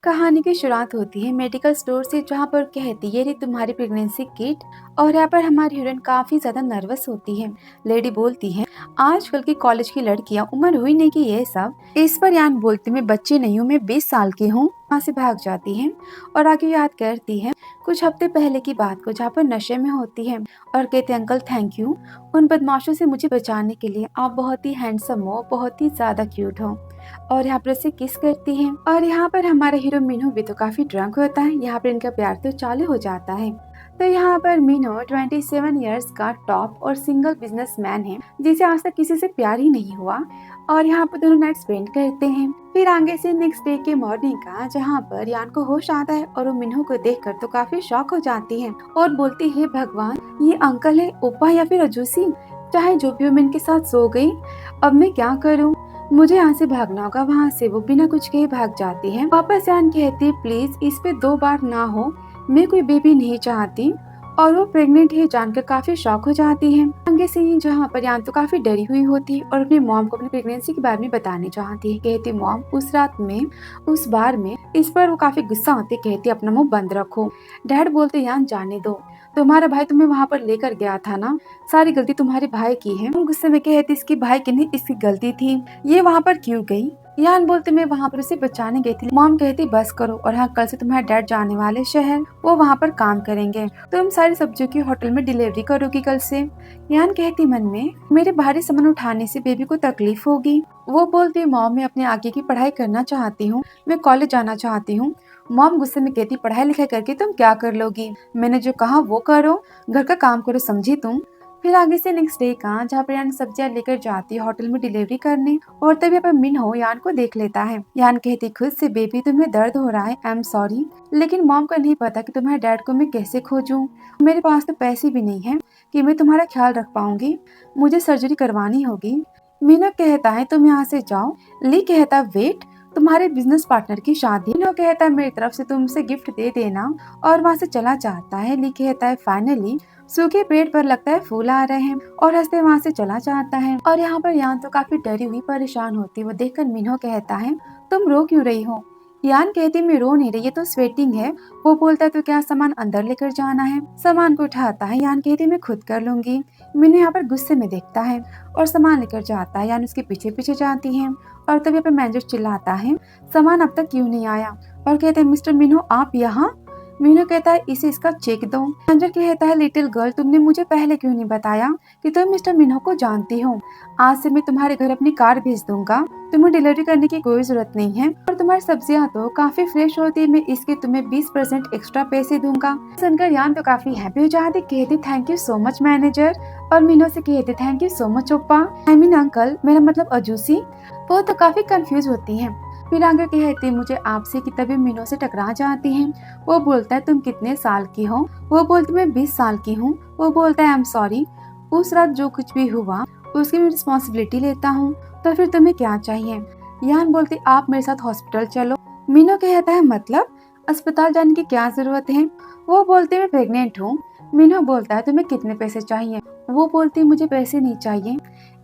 कहानी की शुरुआत होती है मेडिकल स्टोर से, जहाँ पर कहती है ये रही तुम्हारी प्रेगनेंसी किट। और यहाँ पर हमारी हीरोइन काफी ज्यादा नर्वस होती है। लेडी बोलती है, आजकल की कॉलेज की लड़कियां उम्र हुई नहीं कि ये सब। इस पर यान बोलती, मैं बच्ची नहीं हूँ, मैं 20 साल की हूँ। वहाँ से भाग जाती है और आगे याद करती है कुछ हफ्ते पहले की बात को, जहाँ पर नशे में होती है और कहते, अंकल थैंक यू उन बदमाशों से मुझे बचाने के लिए। आप बहुत ही हैंडसम हो, बहुत ही ज्यादा क्यूट हो। और यहाँ पर उसे किस करती है। और यहाँ पर हमारा हीरो मीनू भी तो काफी ड्रंक होता है। यहाँ पर इनका प्यार तो चालू हो जाता है। तो यहाँ पर मीनू 27 इयर्स का टॉप और सिंगल बिजनेसमैन है, जिसे आज तक किसी से प्यार ही नहीं हुआ। और यहाँ पर दोनों नाइट स्पेंड करते हैं। फिर आगे से नेक्स्ट डे के मॉर्निंग का, जहाँ पर यान को होश आता है और वो मीनू को देखकर तो काफी शॉक हो जाती है और बोलती है, भगवान ये अंकल है, ओपा या फिर अजूसी, चाहे जो भी हो मैं इनके साथ सो गई। अब मैं क्या करूँ, मुझे यहाँ से भागना होगा। वहाँ से वो बिना कुछ कहे भाग जाती है। वापस यान कहती है, प्लीज इस पे 2 बार ना हो, मैं कोई बेबी नहीं चाहती। और वो प्रेग्नेंट है जानकर काफी शॉक हो जाती है। आगे से ही जहाँ पर यान तो काफी डरी हुई होती है और अपनी मॉम को अपनी प्रेगनेंसी के बारे में बताने चाहती है। कहती, मॉम उस रात में उस बार में। इस पर वो काफी गुस्सा होती, कहती अपना मुंह बंद रखो। डैड बोलते, यान जाने दो, तुम्हारा भाई तुम्हें वहाँ पर लेकर गया था ना, सारी गलती तुम्हारे भाई की है। गुस्से में कहती, इसकी भाई की नहीं, इसकी गलती थी, ये वहाँ पर क्यों गई। यान बोलते, मैं वहाँ पर उसे बचाने गई थी। मॉम कहती, बस करो, और हाँ कल से तुम्हारे डैड जाने वाले शहर, वो वहाँ पर काम करेंगे, तुम सारी सब्जियों की होटल में डिलीवरी करोगी कल से। यान कहती मन में, मेरे भारी सामान उठाने से बेबी को तकलीफ होगी। वो बोलती, मॉम मैं अपने आगे की पढ़ाई करना चाहती हूँ, मैं कॉलेज जाना चाहती हूँ। मॉम गुस्से में कहती, पढ़ाई लिखाई करके तुम क्या कर लोगी, मैंने जो कहा वो करो, घर का काम करो, समझी तुम। फिर आगे से नेक्स्ट डे का, जहाँ पर यान सब्जियां लेकर जाती है होटल में डिलीवरी करने, और तभी यहाँ पर मिन्हो यान को देख लेता है। यान कहती, खुद से बेबी तुम्हें दर्द हो रहा है, आई एम सॉरी, लेकिन मॉम को नहीं पता कि तुम्हारे डैड को मैं कैसे खोजूं। मेरे पास तो पैसे भी नहीं है कि मैं तुम्हारा ख्याल रख पाऊंगी, मुझे सर्जरी करवानी होगी। मीना कहता है, तुम यहाँ से जाओ। ली कहता, वेट, तुम्हारे बिजनेस पार्टनर की शादी। मीनू कहता है, मेरी तरफ से तुमसे गिफ्ट दे देना, और वहाँ से चला जाता है। ली कहता है, फाइनली सूखे पेड़ पर लगता है फूल आ रहे हैं, और हंसते वहाँ से चला जाता है। और यहाँ पर यान तो काफी डरी हुई परेशान होती है। वो देखकर मीनू कहता है, तुम रो क्यों रही हो। यान कहती, मैं रो नहीं रही, ये तो स्वेटिंग है। वो बोलता है, तो क्या सामान अंदर लेकर जाना है। सामान को उठाता है। यान कहती, मैं खुद कर लूंगी। मीनू यहाँ पर गुस्से में देखता है और सामान लेकर जाता है। यान उसके पीछे पीछे जाती है, और तभी यहाँ पर मैनेजर चिल्लाता है, सामान अब तक क्यों नहीं आया। और कहते हैं, मिस्टर मीनू आप यहाँ। मीनू कहता है, इसे इसका चेक दो। मैनेजर कहता है, लिटिल गर्ल तुमने मुझे पहले क्यों नहीं बताया कि तुम मिस्टर मीनू को जानती हो। आज से मैं तुम्हारे घर अपनी कार भेज दूंगा, तुम्हें डिलीवरी करने की कोई जरूरत नहीं है, और तुम्हारी सब्जियां तो काफी फ्रेश होती है, मैं इसके तुम्हें 20% एक्स्ट्रा पैसे दूंगा। सुनकर यान तो काफी हैप्पी हो जाती, कहती thank you so much manager. और मीनू से कहती, थैंक यू सो मच ओप्पा, आई मीन अंकल, मेरा मतलब अजूसी। वो तो काफी कंफ्यूज होती है। फिर आगे कहती, मुझे आपसे कि तभी मीनू से टकरा जाती है। वो बोलता है, तुम कितने साल की हो। वो बोलती, मैं 20 साल की हूँ। वो बोलता है, आई एम सॉरी, उस रात जो कुछ भी हुआ उसकी मैं रिस्पॉन्सिबिलिटी लेता हूँ, तो फिर तुम्हें क्या चाहिए। यान बोलती, आप मेरे साथ हॉस्पिटल चलो। मीनू कहता है, मतलब अस्पताल जाने की क्या जरूरत है। वो बोलते, मैं प्रेग्नेंट हूँ। मीनू बोलता है, तुम्हें कितने पैसे चाहिए। वो बोलती, मुझे पैसे नहीं चाहिए,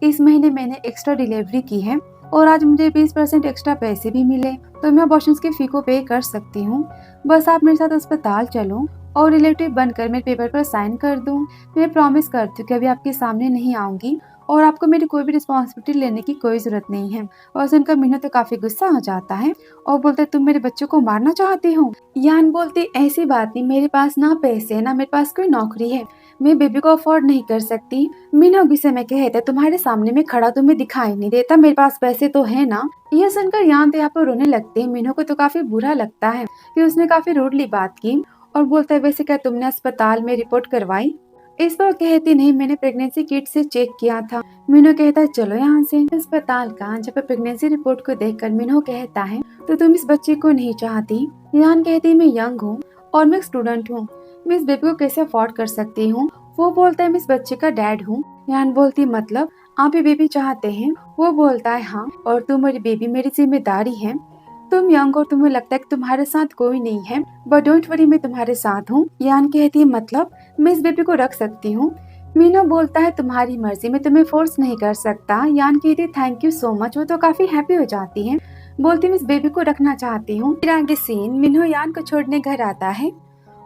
इस महीने मैंने एक्स्ट्रा डिलीवरी की है और आज मुझे 20% एक्स्ट्रा पैसे भी मिले, तो मैं अबॉर्शन की फी को पे कर सकती हूँ। बस आप मेरे साथ अस्पताल चलो और रिलेटिव बनकर मेरे पेपर पर साइन कर दूँ। मैं प्रॉमिस करती हूँ कि अभी आपके सामने नहीं आऊंगी और आपको मेरी कोई भी रिस्पॉन्सिबिलिटी लेने की कोई जरूरत नहीं है। और सुनकर मीनू तो काफी गुस्सा हो जाता है और बोलते, तुम मेरे बच्चों को मारना चाहती हो। यान बोलती, ऐसी बात नहीं, मेरे पास ना पैसे है ना मेरे पास कोई नौकरी है, मैं बेबी को अफोर्ड नहीं कर सकती। मीनू गुस्से में कहते, तुम्हारे सामने में खड़ा तुम्हें दिखाई नहीं देता, मेरे पास पैसे तो है ना। यह सुनकर यान तो यहाँ पर रोने लगते हैं। मीनू को तो काफी बुरा लगता है कि उसने काफी रूडली बात की, और बोलता है, वैसे क्या तुमने अस्पताल में रिपोर्ट करवाई। इस पर कहती, नहीं, मैंने प्रेगनेंसी किट से चेक किया था। मीनू कहता है, चलो यहाँ से। अस्पताल का जब प्रेगनेंसी रिपोर्ट को देखकर मीनू कहता है, तो तुम इस बच्चे को नहीं चाहती। यान कहती, मैं यंग हूँ और मैं स्टूडेंट हूँ, मैं इस बेबी को कैसे अफोर्ड कर सकती हूँ। वो बोलता है, मैं इस बच्चे का डैड हूँ। यान बोलती, मतलब आप ये बेबी चाहते हैं। वो बोलता है, हाँ, और तुम्हारी बेबी मेरी जिम्मेदारी है। तुम यंग और तुम्हें लगता है कि तुम्हारे साथ कोई नहीं है, बट डोंट वरी, मैं तुम्हारे साथ हूँ। यान कहती है, मतलब मैं इस बेबी को रख सकती हूँ। मीनू बोलता है, तुम्हारी मर्जी, मैं तुम्हें फोर्स नहीं कर सकता। यान कहती है, थैंक यू सो मच। वो तो काफी हैप्पी हो जाती है। बोलती मैं इस बेबी को रखना चाहती हूँ। फिर आगे सीन मिन्हो यान को छोड़ने घर आता है।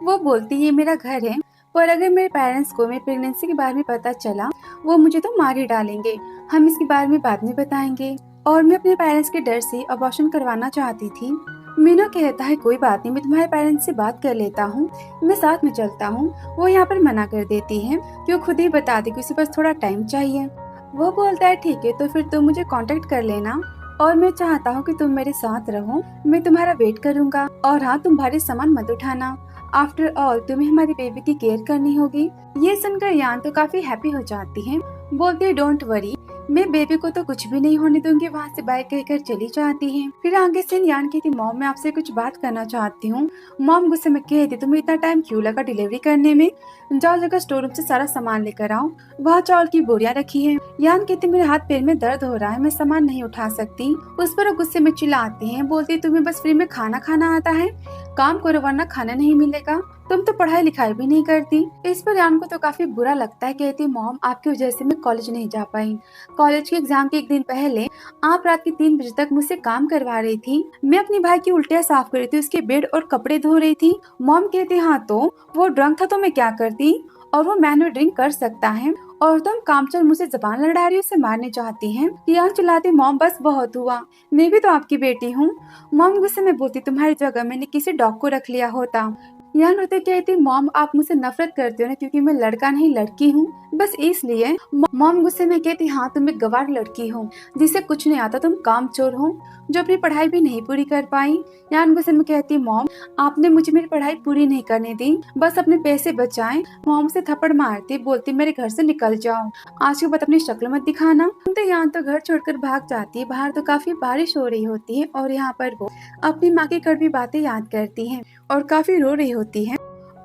वो बोलती ये मेरा घर है, पर अगर मेरे पेरेंट्स को मेरी प्रेगनेंसी के बारे में पता चला वो मुझे तो मार ही डालेंगे। हम इसके बारे में बाद में बताएंगे। और मैं अपने पेरेंट्स के डर से अबॉर्शन करवाना चाहती थी। मीना कहता है कोई बात नहीं, मैं तुम्हारे पेरेंट्स से बात कर लेता हूँ, मैं साथ में चलता हूँ। वो यहाँ पर मना कर देती है कि वो खुद ही बता दे कि उसे बस थोड़ा टाइम चाहिए। वो बोलता है ठीक है, तो फिर तुम मुझे कांटेक्ट कर लेना और मैं चाहता हूँ कि तुम मेरे साथ रहो, मैं तुम्हारा वेट करूंगा। और हाँ, तुम भारी सामान मत उठाना, आफ्टर ऑल तुम्हें हमारी बेबी की केयर करनी होगी। ये सुनकर यान तो काफी हैप्पी हो जाती है। बोलती है डोंट वरी, मैं बेबी को तो कुछ भी नहीं होने दूंगी। वहाँ से बाय कहकर चली जाती है। फिर आगे से यान कहती मॉम मैं आपसे कुछ बात करना चाहती हूँ। मॉम गुस्से में कहती तुम्हें इतना टाइम क्यों लगा डिलीवरी करने में, जाओ जगह स्टोर रूम से सारा सामान लेकर आओ, वहाँ चावल की बोरियां रखी है। यान कहती मेरे हाथ पैर में दर्द हो रहा है, मैं सामान नहीं उठा सकती। उस पर वो गुस्से में चिल्लाती है, बोलती तुम्हें बस फ्री में खाना खाना आता है, काम करो वरना खाना नहीं मिलेगा, तुम तो पढ़ाई लिखाई भी नहीं करती। इस पर यान को तो काफी बुरा लगता है। कहती मॉम आपकी वजह से मैं कॉलेज नहीं जा पाई, कॉलेज के एग्जाम के एक दिन पहले आप रात के 3 बजे तक मुझसे काम करवा रही थी, मैं अपने भाई की उल्टियाँ साफ कर रही थी, उसके बेड और कपड़े धो रही थी। मॉम कहती हाँ तो वो ड्रंक था तो मैं क्या करती, और वो मैन में ड्रिंक कर सकता है, और तुम कामचोर मुझसे जबान लड़ा रही हो, उसे मारने चाहती हैं। यान चिल्लाती मॉम बस बहुत हुआ, मैं भी तो आपकी बेटी हूँ। मॉम गुस्से में बोलती तुम्हारी जगह मैंने किसी डॉग को रख लिया होता। यान रोते कहती मॉम आप मुझसे नफरत करते हो ना, क्योंकि मैं लड़का नहीं लड़की हूँ, बस इसलिए। मॉम गुस्से में कहती हाँ तुम एक गवार लड़की हो जिसे कुछ नहीं आता, तुम कामचोर हो जो अपनी पढ़ाई भी नहीं पूरी कर पाई। यान गुस्से में कहती मॉम आपने मुझे मेरी पढ़ाई पूरी नहीं करने दी, बस अपने पैसे बचाएं। मॉम से थप्पड़ मारती बोलती मेरे घर से निकल जाओ, आज के बाद अपनी शक्ल मत दिखाना। तो यान तो घर छोड़कर भाग जाती है। बाहर तो काफी बारिश हो रही होती है और यहाँ पर वो अपनी माँ की कड़वी बातें याद करती है और काफी रो रही होती है,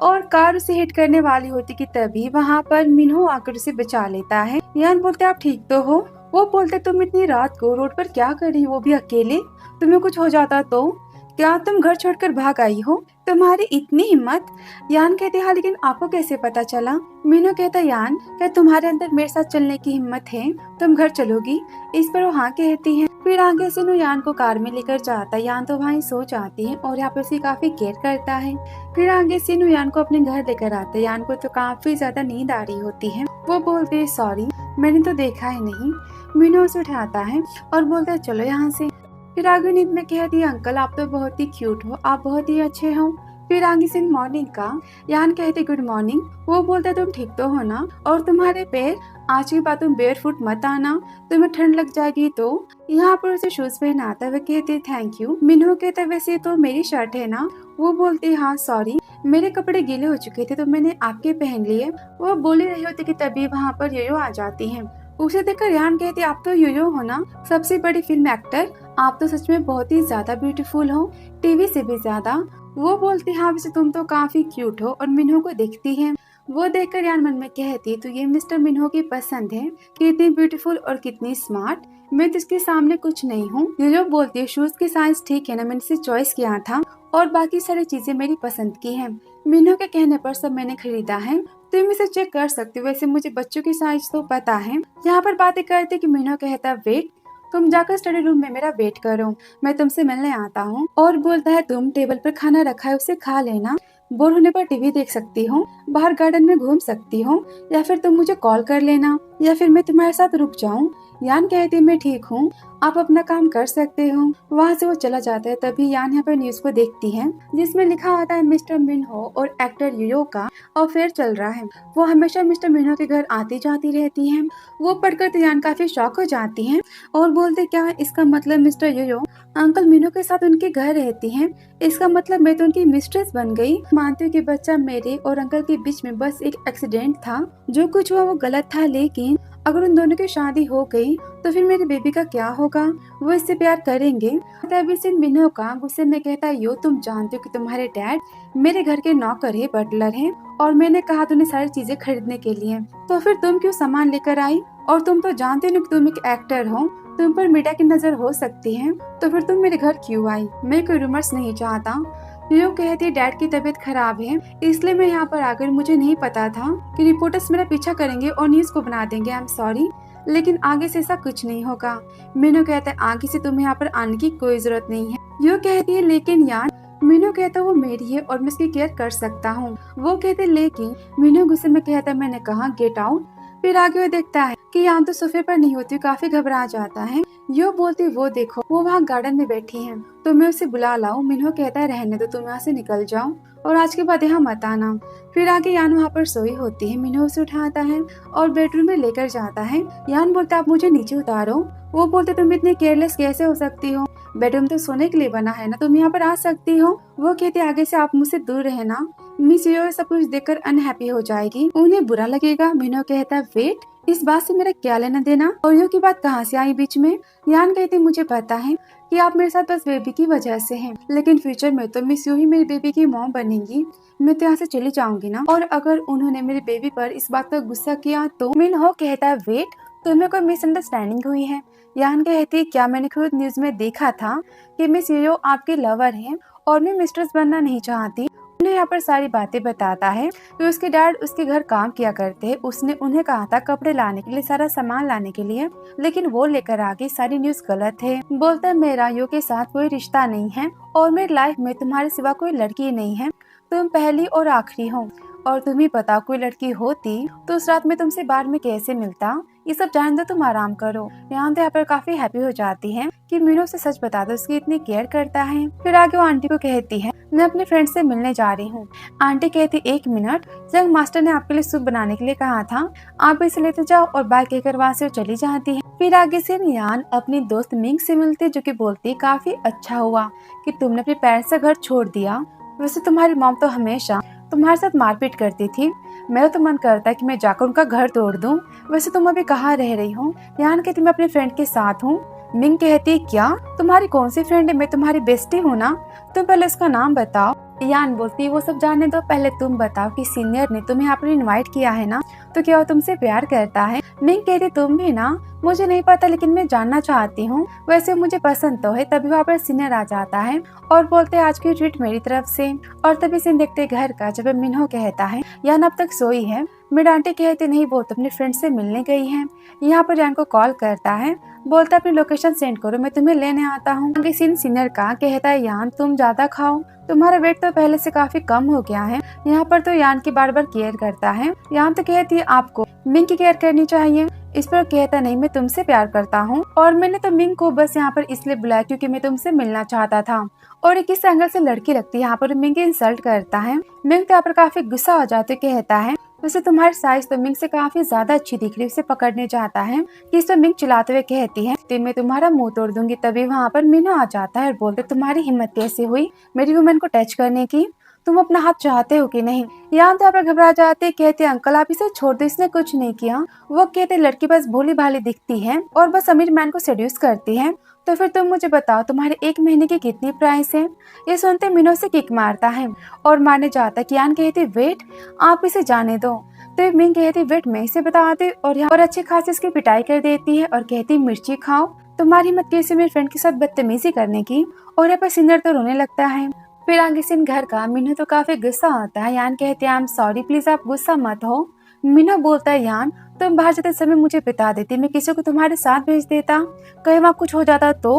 और कार उसे हिट करने वाली होती कि तभी वहाँ पर मिन्हो आकर उसे बचा लेता है। यान बोलते आप ठीक तो हो। वो बोलते तुम इतनी रात को रोड पर क्या कर रही हो, वो भी अकेले, तुम्हें कुछ हो जाता तो, क्या तुम घर छोड़कर भाग आई हो, तुम्हारी इतनी हिम्मत। यान कहते हाँ लेकिन आपको कैसे पता चला। मीनू कहता यान क्या तुम्हारे अंदर मेरे साथ चलने की हिम्मत है, तुम घर चलोगी। इस पर वो हाँ कहती है। फिर आगे से यान को कार में लेकर जाता है। यान तो वहीं सो जाती है और यहाँ पर उसे काफी केयर करता है। फिर आगे से यान को अपने घर लेकर आता है। यान को तो काफी ज्यादा नींद आ रही होती है। वो बोलते है सॉरी मैंने तो देखा ही नहीं। मीनू उसे उठाता है और बोलता है चलो यहाँ से। फिर आगे नींद में कहती है अंकल आप तो बहुत ही क्यूट हो, आप बहुत ही अच्छे हो। फिर आगे से मॉर्निंग का यान कहते गुड मॉर्निंग। वो बोलते तुम ठीक तो हो ना, और तुम्हारे पैर आज के बाद तुम बेयर फुट मत आना, तुम्हें ठंड लग जाएगी। तो यहाँ पर उसे शूज पहनाता है। कहते थैंक यू। मिन्हो कहता वैसे तो मेरी शर्ट है ना। वो बोलती हाँ सॉरी मेरे कपड़े गीले हो चुके थे तो मैंने आपके पहन लिए। वो बोल रही होती कि तभी वहाँ पर योयो आ जाती है। उसे देखकर यान कहती आप तो योयो हो ना, सबसे बड़ी फिल्म एक्टर, आप तो सच में बहुत ही ज्यादा ब्यूटीफुल हो, टीवी से भी ज्यादा। वो बोलती हाँ वैसे तुम तो काफी क्यूट हो, और मिन्हो को देखती है। वो देखकर यान मन में कहती तो ये मिस्टर मिन्हो की पसंद है, कितनी ब्यूटीफुल और कितनी स्मार्ट, मैं तो इसके सामने कुछ नहीं हूँ। योयो बोलती है शूज की साइज ठीक है ना, मैंने इसे चॉइस किया था और बाकी सारी चीजें मेरी पसंद की है, मिन्हो के कहने पर सब मैंने खरीदा है, तुम इसे चेक कर सकते हो, वैसे मुझे बच्चों की साइज तो पता है। यहाँ पर बातें करते कि मिन्हो कहता वेट तुम जाकर स्टडी रूम में मेरा वेट करो, मैं तुमसे मिलने आता हूँ। और बोलता है तुम टेबल पर खाना रखा है उसे खा लेना, बोर होने पर टीवी देख सकती हो, बाहर गार्डन में घूम सकती हो, या फिर तुम मुझे कॉल कर लेना, या फिर मैं तुम्हारे साथ रुक जाऊँ। यान कहती मैं ठीक हूँ, आप अपना काम कर सकते हो। वहाँ से वो चला जाता है। तभी यान यहाँ पर न्यूज को देखती है जिसमें लिखा आता है मिस्टर मिन्हो और एक्टर योयो का अफेयर चल रहा है। वो हमेशा मिस्टर मिन्हो के घर आती जाती रहती है। वो पढ़कर तो यान काफी शॉक हो जाती है और बोलते क्या इसका मतलब मिस्टर योयो अंकल मिन्हो के साथ उनके घर रहती हैं, इसका मतलब मैं तो उनकी मिस्ट्रेस बन गई। मानती हूँ कि बच्चा मेरे और अंकल के बीच में बस एक एक्सीडेंट था, जो कुछ हुआ वो गलत था, लेकिन अगर उन दोनों की शादी हो गई तो फिर मेरे बेबी का क्या होगा, वो इससे प्यार करेंगे। तभी से मिन्हो का गुस्से में कहता है यो तुम जानते हो कि तुम्हारे डैड मेरे घर के नौकर है, बटलर है, और मैंने कहा तुम्हें सारी चीजें खरीदने के लिए, तो फिर तुम क्यों सामान लेकर आई, और तुम तो जानते हो कि तुम एक एक्टर हो, तुम पर मीडिया की नजर हो सकती है, तो फिर तुम मेरे घर क्यों आई। मैं कोई रूमर्स नहीं चाहता। यो कहती डैड की तबीयत खराब है इसलिए मैं यहाँ पर आकर, मुझे नहीं पता था कि रिपोर्टर्स मेरा पीछा करेंगे और न्यूज को बना देंगे, आई एम सॉरी। लेकिन आगे से ऐसा कुछ नहीं होगा। मीनू कहता है आगे से तुम्हें यहाँ पर आने की कोई जरूरत नहीं है। यो कहती है लेकिन यान। मीनू कहता है वो मेरी है और मैं उसकी केयर कर सकता हूँ। वो कहते लेकिन। मीनू गुस्से में कहता है मैंने कहा गेट आउट। फिर आगे वो देखता है कि यान तो सोफे पर नहीं होती, काफी घबरा जाता है। यो बोलती वो देखो वो वहाँ गार्डन में बैठी है, तो मैं उसे बुला लाऊं। मीनू कहता है रहने दो, तुम यहाँ से निकल जाओ और आज के बाद यहाँ मत आना। फिर आगे यान वहाँ पर सोई होती है। मीनू उसे उठाता है और बेडरूम में लेकर जाता है। यान बोलता आप मुझे नीचे उतारो। वो बोलते तुम इतनी केयरलेस कैसे हो सकती हो, बेडरूम तो सोने के लिए बना है ना, तुम यहाँ पर आ सकती हो। वो कहते आगे से आप मुझसे दूर रहना, मिस यो सब कुछ देखकर अनहैप्पी हो जाएगी, उन्हें बुरा लगेगा। मीनू कहता वेट, इस बात से मेरा क्या लेना देना, और यो की बात कहाँ से आई बीच में। यान कहती मुझे पता है कि आप मेरे साथ बस बेबी की वजह से हैं, लेकिन फ्यूचर में तो मिस यू ही मेरी बेबी की मॉम बनेंगी, मैं तो यहाँ से चली जाऊंगी ना। और अगर उन्होंने मेरी बेबी पर इस बात का गुस्सा किया तो। मिनहो कहता है वेट, तुम्हें कोई मिसअंडरस्टैंडिंग हुई है। यान कहती क्या मैंने खुद न्यूज में देखा था कि मिस यो आपके लवर है और मैं मिस्ट्रेस बनना नहीं चाहती। उन्हें यहाँ पर सारी बातें बताता है कि उसके डैड उसके घर काम किया करते हैं, उसने उन्हें कहा था कपड़े लाने के लिए, सारा सामान लाने के लिए, लेकिन वो लेकर आ गई, सारी न्यूज गलत है। बोलता है मेरा यो के साथ कोई रिश्ता नहीं है और मेरी लाइफ में तुम्हारे सिवा कोई लड़की नहीं है, तुम पहली और आखिरी हो, और तुम्हें पता कोई लड़की होती तो उस रात में तुमसे बाहर में कैसे मिलता, ये सब जान दो, तुम आराम करो। यहाँ तो यहाँ पर काफी हैप्पी हो जाती है कि मीनू से सच बता दो, उसकी इतनी केयर करता है। फिर आगे वो आंटी को कहती है मैं अपने फ्रेंड से मिलने जा रही हूँ। आंटी कहती एक मिनट, जंग मास्टर ने आपके लिए सूप बनाने के लिए कहा था, आप इसे लेते जाओ, और बाय कहकर वहाँ से वो चली जाती है। फिर आगे से यान अपनी दोस्त मिंग से मिलती, जो कि बोलती काफी अच्छा हुआ कि तुमने अपने पेरेंट्स से घर छोड़ दिया, वैसे तुम्हारी मॉम तो हमेशा तुम्हारे साथ मारपीट करती थी, मेरा तो मन करता है कि मैं जाकर उनका घर तोड़ दूं। वैसे तुम अभी कहाँ रह रही हो। यान कहती मैं अपने फ्रेंड के साथ हूँ। मिंग कहती क्या, तुम्हारी कौन सी फ्रेंड है, मैं तुम्हारी बेस्टी हूँ ना, तुम पहले उसका नाम बताओ। यान बोलती वो सब जाने दो, पहले तुम बताओ कि सीनियर ने तुम्हें यहाँ पर इन्वाइट किया है ना, तो क्या वो तुमसे प्यार करता है। मिंग कहती तुम भी ना, मुझे नहीं पता लेकिन मैं जानना चाहती हूँ, वैसे मुझे पसंद तो है। तभी वहाँ पर सीनियर आ जाता है और बोलते आज की ट्रीट मेरी तरफ से, और तभी सीन देखते घर का। जब मिन्हो कहता है यान अब तक सोई है, मेरी आंटी कहती नहीं वो तो अपने फ्रेंड से मिलने गई है। यहाँ पर यान को कॉल करता है, बोलता अपनी लोकेशन सेंड करो, मैं तुम्हें लेने आता हूँ। सीनियर का कहता है यान तुम ज्यादा खाओ, तुम्हारा वेट तो पहले से काफी कम हो गया है। यहाँ पर तो यान की बार बार केयर करता है। यान तो कहती है आपको मिंग की केयर करनी चाहिए। इस पर कहता नहीं मैं तुमसे प्यार करता हूँ, और मैंने तो मिंग को बस यहाँ पर इसलिए बुलाया क्योंकि मैं तुमसे मिलना चाहता था। और एक इस एंगल से लड़की लगती है, यहाँ पर मिंग इंसल्ट करता है। मिंग तो यहाँ पर काफी गुस्सा हो जाते, कहता है वैसे तुम्हारी साइज तो मिंग से काफी ज्यादा अच्छी दिख रही। उसे पकड़ने जाता है कि इस पर मिंग चिल्लाते हुए कहती है तो मैं तुम्हारा मुंह तोड़ दूंगी। तभी वहाँ पर मीनू आ जाता है और बोलते तुम्हारी हिम्मत कैसे हुई मेरी वुमेन को टच करने की, तुम अपना हाथ चाहते हो कि नहीं। यहाँ तो आप घबरा जाते, कहते अंकल आप इसे छोड़ दो, इसने कुछ नहीं किया। वो कहते लड़की बस भोली भाली दिखती है और बस अमीर मैन को सेड्यूस करती है, तो फिर तुम मुझे बताओ तुम्हारे एक महीने की कितनी प्राइस है। ये सुनते मीनू से किक मारता है और मारने जाता। कियान कहती वेट आप इसे जाने दो, तो मिंग कहती वेट मैं इसे बताती, और यहाँ पर अच्छी खासी इसकी पिटाई कर देती है और कहती मिर्ची खाओ, तुम्हारी हिम्मत कैसे मेरे फ्रेंड के साथ बदतमीजी करने की। और यहाँ पर सीनियर तो रोने लगता है। फिर आगे से घर का। मीनू तो काफी गुस्सा होता है। यान कहते हैं आई एम सॉरी, प्लीज आप गुस्सा मत हो। मीनू बोलता है यान तुम बाहर जाते समय मुझे बता देती, मैं किसी को तुम्हारे साथ भेज देता, कहीं वहाँ कुछ हो जाता तो।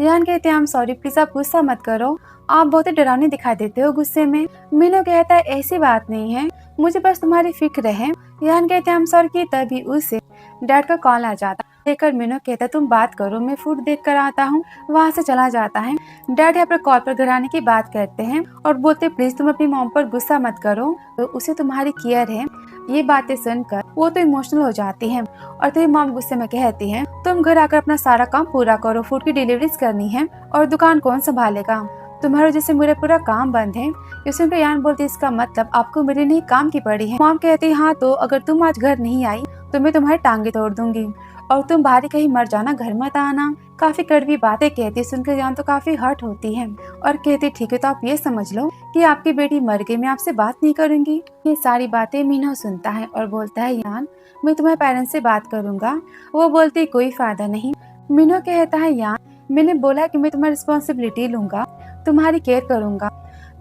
यान कहते हैं आई एम सॉरी, प्लीज आप गुस्सा मत करो, आप बहुत ही डरावनी दिखाई देते हो गुस्से में। मीनू कहता है ऐसी बात नहीं है, मुझे बस तुम्हारी फिक्र है। यान कहते हैं आई एम सॉरी की तभी उसे डैड का कॉल आ जाता। देखकर मीनू कहता तुम बात करो, मैं फूड देख कर आता हूँ। वहाँ से चला जाता है। डैड यहाँ पर कॉल पर घर आने की बात करते हैं और बोलते प्लीज तुम अपनी मॉम पर गुस्सा मत करो, तो उसे तुम्हारी केयर है। ये बातें सुनकर वो तो इमोशनल हो जाती है और तेरी मॉम गुस्से में कहती है तुम घर आकर अपना सारा काम पूरा करो, फूड की डिलीवरीज करनी है और दुकान कौन संभालेगा, तुम्हारे जैसे मेरा पूरा काम बंद है। ये सुनकर यान बोलती इसका मतलब आपको मेरे लिए काम की पड़ी है। मॉम कहती हाँ तो अगर तुम आज घर नहीं आई तो मैं तुम्हारी टांगे तोड़ दूंगी और तुम बाहर ही कहीं मर जाना, घर मत आना। काफी कड़वी बातें कहती, सुनकर यान तो काफी हर्ट होती है और कहती ठीक है तो आप ये समझ लो कि आपकी बेटी मर गई, मैं आपसे बात नहीं करूंगी। ये सारी बातें मीनू सुनता है और बोलता है यान मैं तुम्हारे पेरेंट्स से बात करूंगा। वो बोलती कोई फायदा नहीं। मीनू कहता है यान मैंने बोला कि मैं तुम्हारी रिस्पॉन्सिबिलिटी लूंगा, तुम्हारी केयर करूंगा,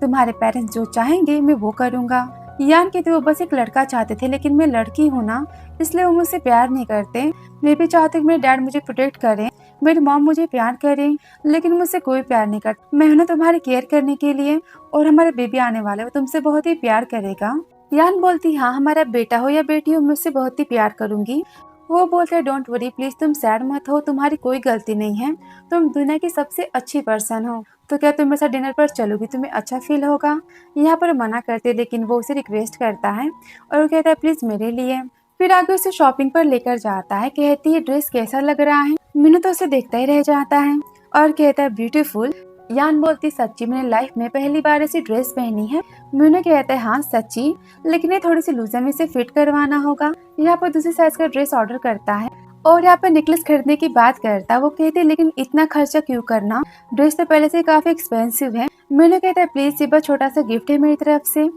तुम्हारे पेरेंट्स जो चाहेंगे मैं वो करूंगा। यान कहते वो बस एक लड़का चाहते थे, लेकिन मैं लड़की हूँ ना, इसलिए वो मुझसे प्यार नहीं करते। मैं भी चाहती हूँ मेरे डैड मुझे प्रोटेक्ट करें, मेरी मॉम मुझे प्यार करे, लेकिन मुझसे कोई प्यार नहीं करता। मैं हूं ना तुम्हारी केयर करने के लिए, और हमारा बेबी आने वाला है, वो तुमसे बहुत ही प्यार करेगा। यान बोलती हाँ, हमारा बेटा हो या बेटी हो, मुझसे बहुत ही प्यार करूंगी। वो बोलते हैं डोंट वरी प्लीज, तुम सैड मत हो, तुम्हारी कोई गलती नहीं है, तुम दुनिया की सबसे अच्छी पर्सन हो। तो क्या तुम मेरे साथ डिनर पर चलोगी, तुम्हें अच्छा फील होगा। यहाँ पर मना करते, लेकिन वो उसे रिक्वेस्ट करता है और वो कहता है प्लीज मेरे लिए। फिर आगे उसे शॉपिंग पर लेकर जाता है, कहती है ड्रेस कैसा लग रहा है। मीनू तो उसे देखता ही रह जाता है और कहता है ब्यूटीफुल। यान बोलती सच्ची, मैंने लाइफ में पहली बार ऐसी ड्रेस पहनी है। मीनू कहता है हाँ सच्ची, लेकिन ये थोड़ी सी लूज है, इसे फिट करवाना होगा। यहाँ पर दूसरी साइज का ड्रेस ऑर्डर करता है और यहाँ पर नेकलेस खरीदने की बात करता है। वो कहते हैं लेकिन इतना खर्चा क्यों करना, ड्रेस तो पहले से काफी एक्सपेंसिव है। मीनू कहता है प्लीज ये बस छोटा सा गिफ्ट है मेरी तरफ से।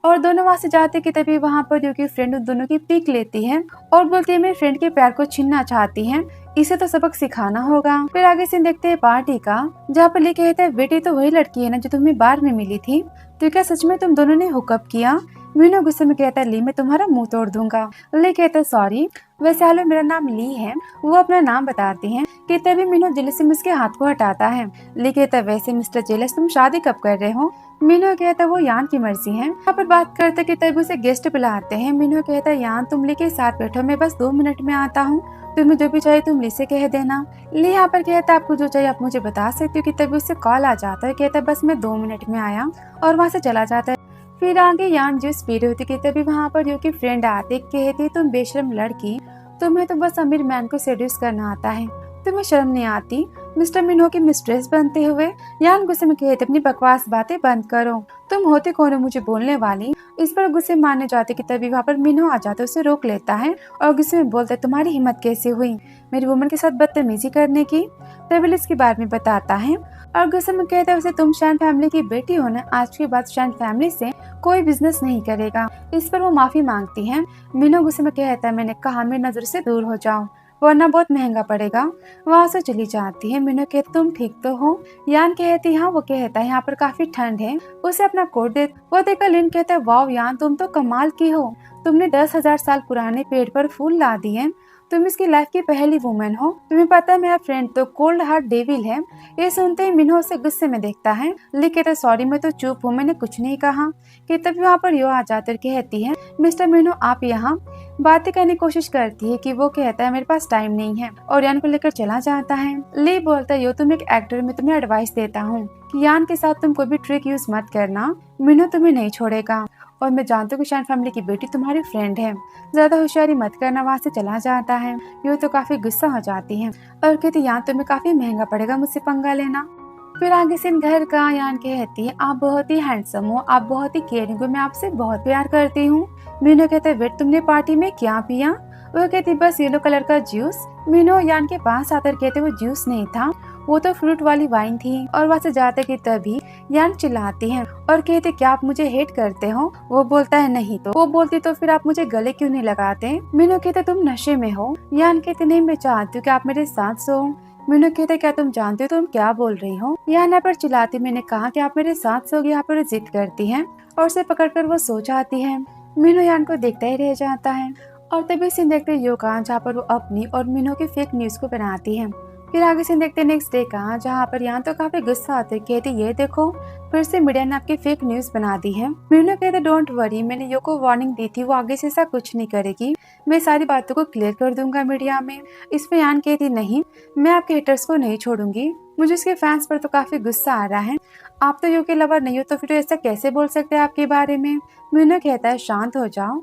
और दोनों वहां से जाते कि तभी वहां पर जो कि फ्रेंड उन दोनों की पिक लेती है और बोलती है मेरे फ्रेंड के प्यार को छीनना चाहती है, इसे तो सबक सिखाना होगा। फिर आगे से देखते हैं पार्टी का, जहाँ पर लिखे कहता है बेटी तो वही लड़की है ना जो तुम्हें बार में मिली थी, तो क्या सच में तुम दोनों ने हुकअप किया। मीनू गुस्से में कहता है ली मैं तुम्हारा मुंह तोड़ दूंगा। ली कहता है सॉरी, वैसे हेलो मेरा नाम ली है। वो अपना नाम बताती है कि तभी मीनू जेलस में उसके हाथ को हटाता है। ली कहता है वैसे मिस्टर जेलस तुम शादी कब कर रहे हो। मीनू कहता है वो यान की मर्जी है। यहाँ पर बात करते कि तभी उसे गेस्ट बुलाते हैं। मीनू कहता है यान तुम ली के साथ बैठो, मैं बस 2 मिनट में आता हूँ, तुम्हें जो भी चाहिए तुम ली से कह देना। ली यहाँ पर कहता है आपको जो चाहिए आप मुझे बता सकते हो, कि तभी उससे कॉल आ जाता है। कहता है बस मैं 2 मिनट में आया और वहाँ से चला जाता है। फिर आगे यान जूस पी रही होती कि तभी वहाँ पर जो कि फ्रेंड आते, कहती तुम बेशरम लड़की, तुम्हें तो बस अमीर मैन को सेड्यूस करना आता है, तुम्हें शर्म नहीं आती मिस्टर मिन्हो की मिस्ट्रेस बनते हुए। यान गुस्से में कहते अपनी बकवास बातें बंद करो, तुम होते कौन हो मुझे बोलने वाली। इस पर गुस्से मारने जाते कि तभी वहाँ पर मिन्हो आ जाता, उसे रोक लेता है और गुस्से में बोलता है तुम्हारी हिम्मत कैसे हुई मेरी वुमन के साथ बदतमीजी करने की। तभी इसके बारे में बताता है और गुस्से में कहता है उसे तुम शैन फैमिली की बेटी हो ना, आज के बाद शैन फैमिली से कोई बिजनेस नहीं करेगा। इस पर वो माफी मांगती है। मिन्हो गुस्से में कहता है मैंने कहा मेरी नजर से दूर हो जाओ वरना बहुत महंगा पड़ेगा। वहाँ से चली जाती है। मिन्हो कहती तुम ठीक तो हो। यान कहती हाँ। वो कहता है यहाँ पर काफी ठंड है, उसे अपना कोट दे। वो देखकर लिन कहता है वाव यान तुम तो कमाल की हो, तुमने 10,000 साल पुराने पेड़ पर फूल ला दिए, तुम इसकी लाइफ की पहली वुमेन हो। तुम्हें पता है मेरा फ्रेंड तो कोल्ड हार्ट डेविल है। ये सुनते ही मिन्हो उसे गुस्से में देखता है। ली कहता है सॉरी मैं तो चुप हूँ, मैंने कुछ नहीं कहा। कि तभी वहाँ पर यो आ जाकर कहती है मिस्टर मिन्हो आप यहाँ। बातें करने की कोशिश करती है कि वो कहता है मेरे पास टाइम नहीं है और यान को लेकर चला जाता है। ली बोलता है यो तुम एक एक्टर, मैं तुम्हें एडवाइस देता हूँ कि यान के साथ तुम कोई भी ट्रिक यूज मत करना, मिन्हो तुम्हें नहीं छोड़ेगा और मैं जानती हूँ कि शैन फैमिली की बेटी तुम्हारी फ्रेंड है, ज्यादा होशियारी मत करना। वहाँ से चला जाता है। यो तो काफी गुस्सा हो जाती है और कहती यान तुम्हें काफी महंगा पड़ेगा मुझसे पंगा लेना। फिर आगे से घर का यान कहती है आप बहुत ही हैंडसम हो, आप बहुत ही केयरिंग हो, मैं आपसे बहुत प्यार करती हूँ। मीनू कहते हैं वेट तुमने पार्टी में क्या पिया। वो कहती बस येलो कलर का जूस। मीनू यान के पास आकर कहते वो जूस नहीं था, वो तो फ्रूट वाली वाइन थी। और वहाँ से जाते कि तभी यान चिल्लाती है और कहते क्या आप मुझे हेट करते हो। वो बोलता है नहीं तो। वो बोलती तो फिर आप मुझे गले क्यों नहीं लगाते। मीनू कहते तुम नशे में हो। यान कहते नहीं मैं चाहती हूँ कि आप मेरे साथ सो। मीनू कहते क्या तुम जानते हो तुम क्या बोल रही हो। यहाँ पर चिल्लाती मैंने कहा कि आप मेरे साथ सोगे। यहाँ पर जिद करती है और उसे पकड़कर वो सो जाती है। मीनू यान को देखता ही रह जाता है और तभी सीन देखते योगा जहाँ पर वो अपनी और मीनू की फेक न्यूज को बनाती है। फिर आगे सीन देखते नेक्स्ट डे का, जहाँ पर यहाँ तो काफी गुस्सा आते कहती ये देखो फिर से मीडिया ने आपकी फेक न्यूज बना दी है। मीनू कहते डोंट वरी, मैंने यो को वार्निंग दी थी, वो आगे से ऐसा कुछ नहीं करेगी, मैं सारी बातों को क्लियर कर दूंगा मीडिया में। इस पे यान कहती नहीं मैं आपके हेटर्स को नहीं छोड़ूंगी, मुझे उसके फैंस पर तो काफी गुस्सा आ रहा है, आप तो यो के लवर नहीं हो तो फिर ऐसा कैसे बोल सकते हैं आपके बारे में। मीनू कहता है शांत हो जाओ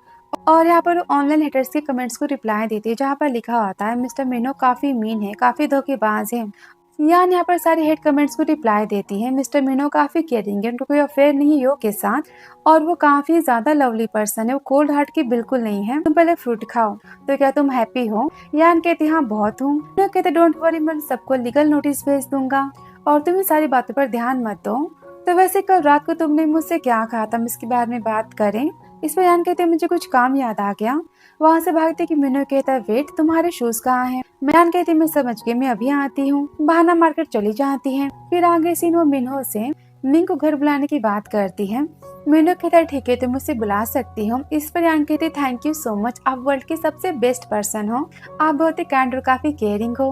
और यहाँ पर ऑनलाइन हेटर्स के कमेंट्स को रिप्लाई देती है, जहाँ पर लिखा होता है मिस्टर मीनू काफी मीन है, काफी धोखेबाज है। यान यहाँ पर सारे हेट कमेंट्स को रिप्लाई देती है मिस्टर मीनू काफी केयरिंग है, उनको कोई अफेयर नहीं है यो के साथ और वो काफी ज्यादा लवली पर्सन है, वो कोल्ड हार्ट की बिल्कुल नहीं है। तुम पहले फ्रूट खाओ। तो क्या तुम हैप्पी हो। यान कहती हाँ बहुत हूँ। कहते डोंट वरी मैं सबको लीगल नोटिस भेज दूंगा और तुम सारी बातों पर ध्यान मत दो। तो वैसे कल रात को तुमने मुझसे क्या कहा था, हम इसके बारे में बात करें। इस पर यान कहते मुझे कुछ काम याद आ गया। वहाँ से भागते कि मीनू कहता है वेट तुम्हारे शूज कहाँ हैं। यान कहती मैं समझ गई मैं अभी आती हूँ। बहाना मारकर चली जाती है। फिर आगे सीन वो मीनू से मिंग को घर बुलाने की बात करती है। मीनू कहता है ठीक है, तुम मुझसे बुला सकती हो। इस पर यान कहती थैंक यू सो मच, आप वर्ल्ड के सबसे बेस्ट पर्सन हो, आप बहुत ही काइंड और काफी केयरिंग हो।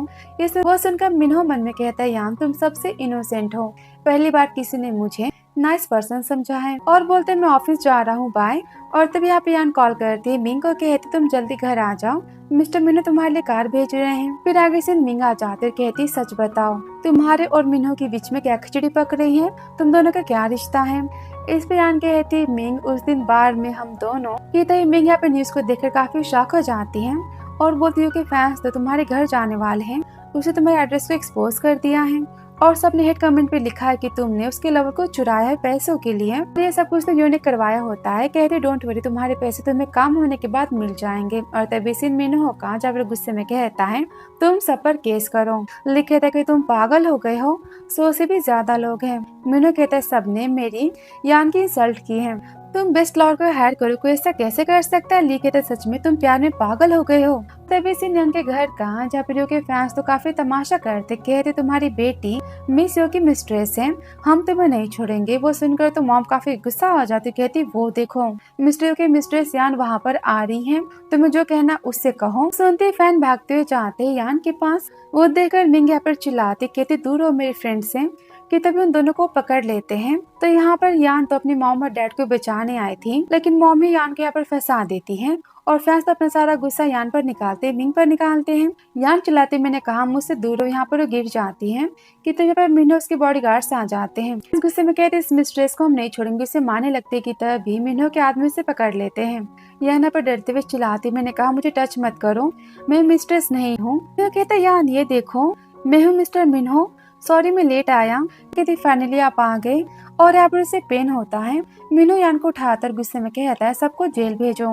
वो सुनकर मिन्हो मन में कहता है यान तुम सबसे इनोसेंट हो, पहली बार किसी ने मुझे नाइस पर्सन समझा है। और बोलते मैं ऑफिस जा रहा हूँ, बाय। और तभी यहाँ पे यान कॉल करती है मिंग को, कहती तुम जल्दी घर आ जाओ, मिस्टर मिन्हो तुम्हारे लिए कार भेज रहे हैं। फिर आगे से मिंग आ जाते और कहती सच बताओ, तुम्हारे और मिन्हो के बीच में क्या खिचड़ी पक रही है, तुम दोनों का क्या रिश्ता है। इस पे यान कहती मिंग उस दिन बार में हम दोनों की, तभी मिंग यहाँ पे न्यूज को देखकर काफी शॉक हो जाती है और बोलती है कि फैंस तो तुम्हारे घर जाने वाले हैं, उसे तुम्हारे एड्रेस को एक्सपोज कर दिया है और सबने हेड कमेंट पे लिखा है कि तुमने उसके लवर को चुराया है पैसों के लिए। ये सब कुछ तो यो ने करवाया होता है। कहते डोंट वरी, तुम्हारे पैसे तुम्हें काम होने के बाद मिल जाएंगे। और तभी सीन मीनू का जब गुस्से में कहता है तुम सब पर केस करो। लिखे था कि तुम पागल हो गए हो, 100 से भी ज्यादा लोग हैं। मीनू कहता है सबने मेरी यान की इंसल्ट की है, तुम बेस्ट लॉयर को हायर करो, कोई ऐसा कैसे कर सकता है। लिखे थे सच में तुम प्यार में पागल हो गए हो। तभी सिन के घर का जहाँ पे के फैंस तो काफी तमाशा करते, कहते तुम्हारी बेटी मिस यो की मिस्ट्रेस है, हम तुम्हें नहीं छोड़ेंगे। वो सुनकर तो मॉम काफी गुस्सा हो जाती, कहती वो देखो मिस्टर यो की मिस्ट्रेस यान वहाँ पर आ रही है, तुम्हें जो कहना उससे कहो। सुनते फैन भागते हुए जाते यान के पास, वो देखकर मिंग यहाँ पर चिल्लाती, कहती दूर हो मेरे फ्रेंड से। कि तभी उन दोनों को पकड़ लेते हैं। तो यहाँ पर यान तो अपनी मॉम और डैड को बचाने आई थी, लेकिन मॉम ही यान को यहाँ पर फंसा देती है और फैंस तो अपना सारा गुस्सा यान पर निकालते, मिंग पर निकालते हैं। यान चिल्लाते मैंने कहा मुझसे दूर हो, यहाँ पर वो गिर जाती है कि तो यहाँ पर मिन्हो उसके बॉडीगार्ड्स आ जाते हैं। इस गुस्से में कहते इस मिस्ट्रेस को हम नहीं छोड़ेंगे, उसे मारने लगते कि तभी मिन्हो के आदमी से पकड़ लेते हैं। यहाँ पर डरते हुए चिल्लाती मैंने कहा मुझे टच मत करो, मैं मिस्ट्रेस नहीं हूँ। कहता यान ये देखो मैं हूँ मिस्टर मिन्हो, सॉरी मैं लेट आया। कहती फाइनली आप आ गए और यहाँ पर उसे पेन होता है। मीनू यान को उठाकर गुस्से में कहता है सबको जेल भेजो।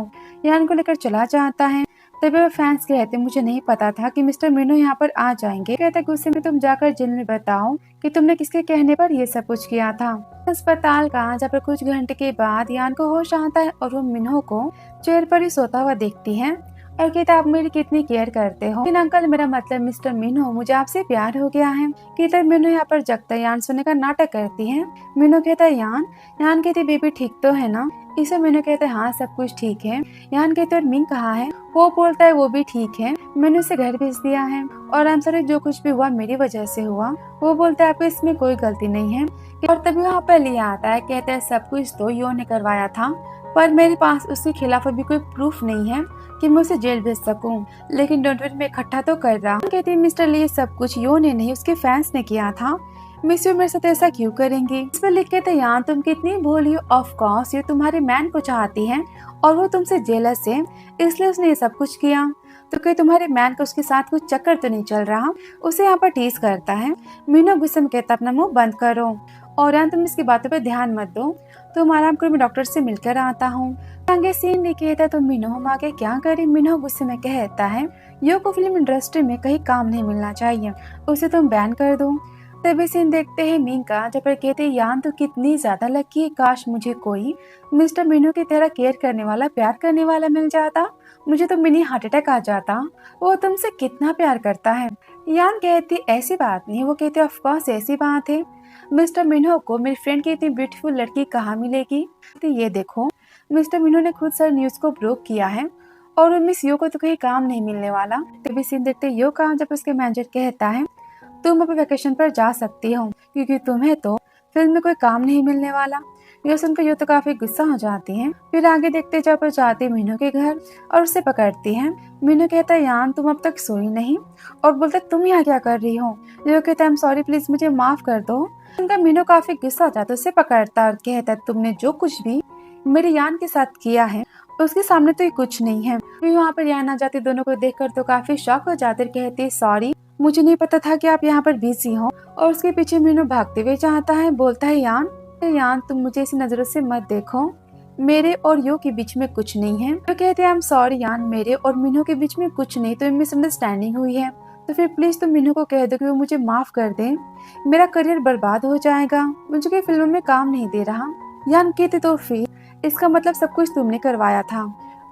यान को लेकर चला जाता है। तभी वो फैंस कहते मुझे नहीं पता था कि मिस्टर मीनू यहाँ पर आ जाएंगे। कहता गुस्से में तुम जाकर जेल में बताओ कि तुमने किसके कहने पर ये सब कुछ किया था। अस्पताल का जहाँ पर कुछ घंटे के बाद यान को होश आता है और वो मिन्हो को चेयर पर ही सोता हुआ देखती है और कहता आप मेरी कितनी केयर करते हो। लेकिन अंकल मेरा मतलब मिस्टर मिन्हो, मुझे आपसे प्यार हो गया है। कहता मिन्हो यहाँ पर जगता यान सोने का नाटक करती है। मिन्हो कहता है यान कहती बेबी ठीक तो है ना। इसे मिन्हो कहता है हाँ सब कुछ ठीक है। यान कहते और मिंग कहाँ है। वो बोलता है वो भी ठीक है, मैंने उसे घर भेज दिया है और आई एम सॉरी जो कुछ भी हुआ मेरी वजह से हुआ। वो बोलता है आपको इसमें कोई गलती नहीं है। और तभी वहाँ पर लिया आता है, कहता है सब कुछ तो यो ने करवाया था पर मेरे पास उसके खिलाफ अभी कोई प्रूफ नहीं है कि मैं उसे जेल भेज सकूं, लेकिन डोंट वरी मैं इकट्ठा तो कर रहा हूँ। कहती मिस्टर ली सब कुछ यो ने नहीं उसके फैंस ने किया था, मिस यू मेरे साथ ऐसा क्यों करेंगी। इस पर लिख के थे यान तुम कितनी भोली हो, ऑफ कोर्स ये तुम्हारे मैन को चाहती है और वो तुमसे जेलस है इसलिए उसने ये सब कुछ किया। तो कहीं तुम्हारे मैन का उसके साथ कुछ चक्कर तो नहीं चल रहा। उसे यहाँ पर टीज करता है। मीनू गुस्से में कहता अपना मुंह बंद करो और यान तुम इसकी बातों पे ध्यान मत दो, तुम आराम करो मैं डॉक्टर से मिलकर आता हूँ। आगे सीन लिखे था तो मीनू हम आगे क्या करें। मीनू गुस्से में कहता है यो को फिल्म इंडस्ट्री में कहीं काम नहीं मिलना चाहिए, उसे तुम बैन कर दो। तभी सीन देखते हैं मीन का जब पर कहते यान तो कितनी ज्यादा लकी है, काश मुझे कोई मिस्टर मीनू की तरह केयर करने वाला प्यार करने वाला मिल जाता, मुझे तो मिनी हार्ट अटैक आ जाता। वो तुमसे कितना प्यार करता है। यान कहती ऐसी बात नहीं। वो कहते ऑफ कोर्स ऐसी बात है, मिस्टर मिन्हो को मेरी फ्रेंड की इतनी ब्यूटीफुल लड़की कहाँ मिलेगी। तो ये देखो मिस्टर मिन्हो ने खुद सर न्यूज को ब्रोक किया है और मिस यो को तो कहीं काम नहीं मिलने वाला। तभी सीन देखते यो काम जब उसके मैनेजर कहता है तुम अपने वेकेशन पर जा सकती हो क्योंकि तुम्हें तो फिल्म में कोई काम नहीं मिलने वाला। यह सुनकर यो तो काफी गुस्सा हो जाती है। फिर आगे देखते जब जाती मीनू के घर और उसे पकड़ती है। मीनू कहता है यान तुम अब तक सोई नहीं और बोलता तुम यहाँ क्या कर रही हो। यो कहता है आई एम सॉरी प्लीज मुझे माफ कर दो। उनका मीनू काफी गुस्सा हो जाता है, उसे पकड़ता और कहता तुमने जो कुछ भी मेरे यान के साथ किया है उसके सामने तो ये कुछ नहीं है। फिर वहाँ पर यान आ जाती, दोनों को देखकर तो काफी शॉक हो जाते, कहती सॉरी मुझे नहीं पता था कि आप यहाँ पर बिजी हो। और उसके पीछे मीनू भागते हुए जाता है, बोलता है यान तुम मुझे इसी नजरों से मत देखो, मेरे और यो के बीच में कुछ नहीं है। तो कहते हैं आई एम सॉरी यान मेरे और मीनू के बीच में कुछ नहीं, तो मिसअंडरस्टैंडिंग हुई है, तो फिर प्लीज तुम मीनू को कह दो कि वो मुझे माफ कर दे, मेरा करियर बर्बाद हो जाएगा, मुझे कोई फिल्मों में काम नहीं दे रहा। यान कहते तो फिर इसका मतलब सब कुछ तुमने करवाया था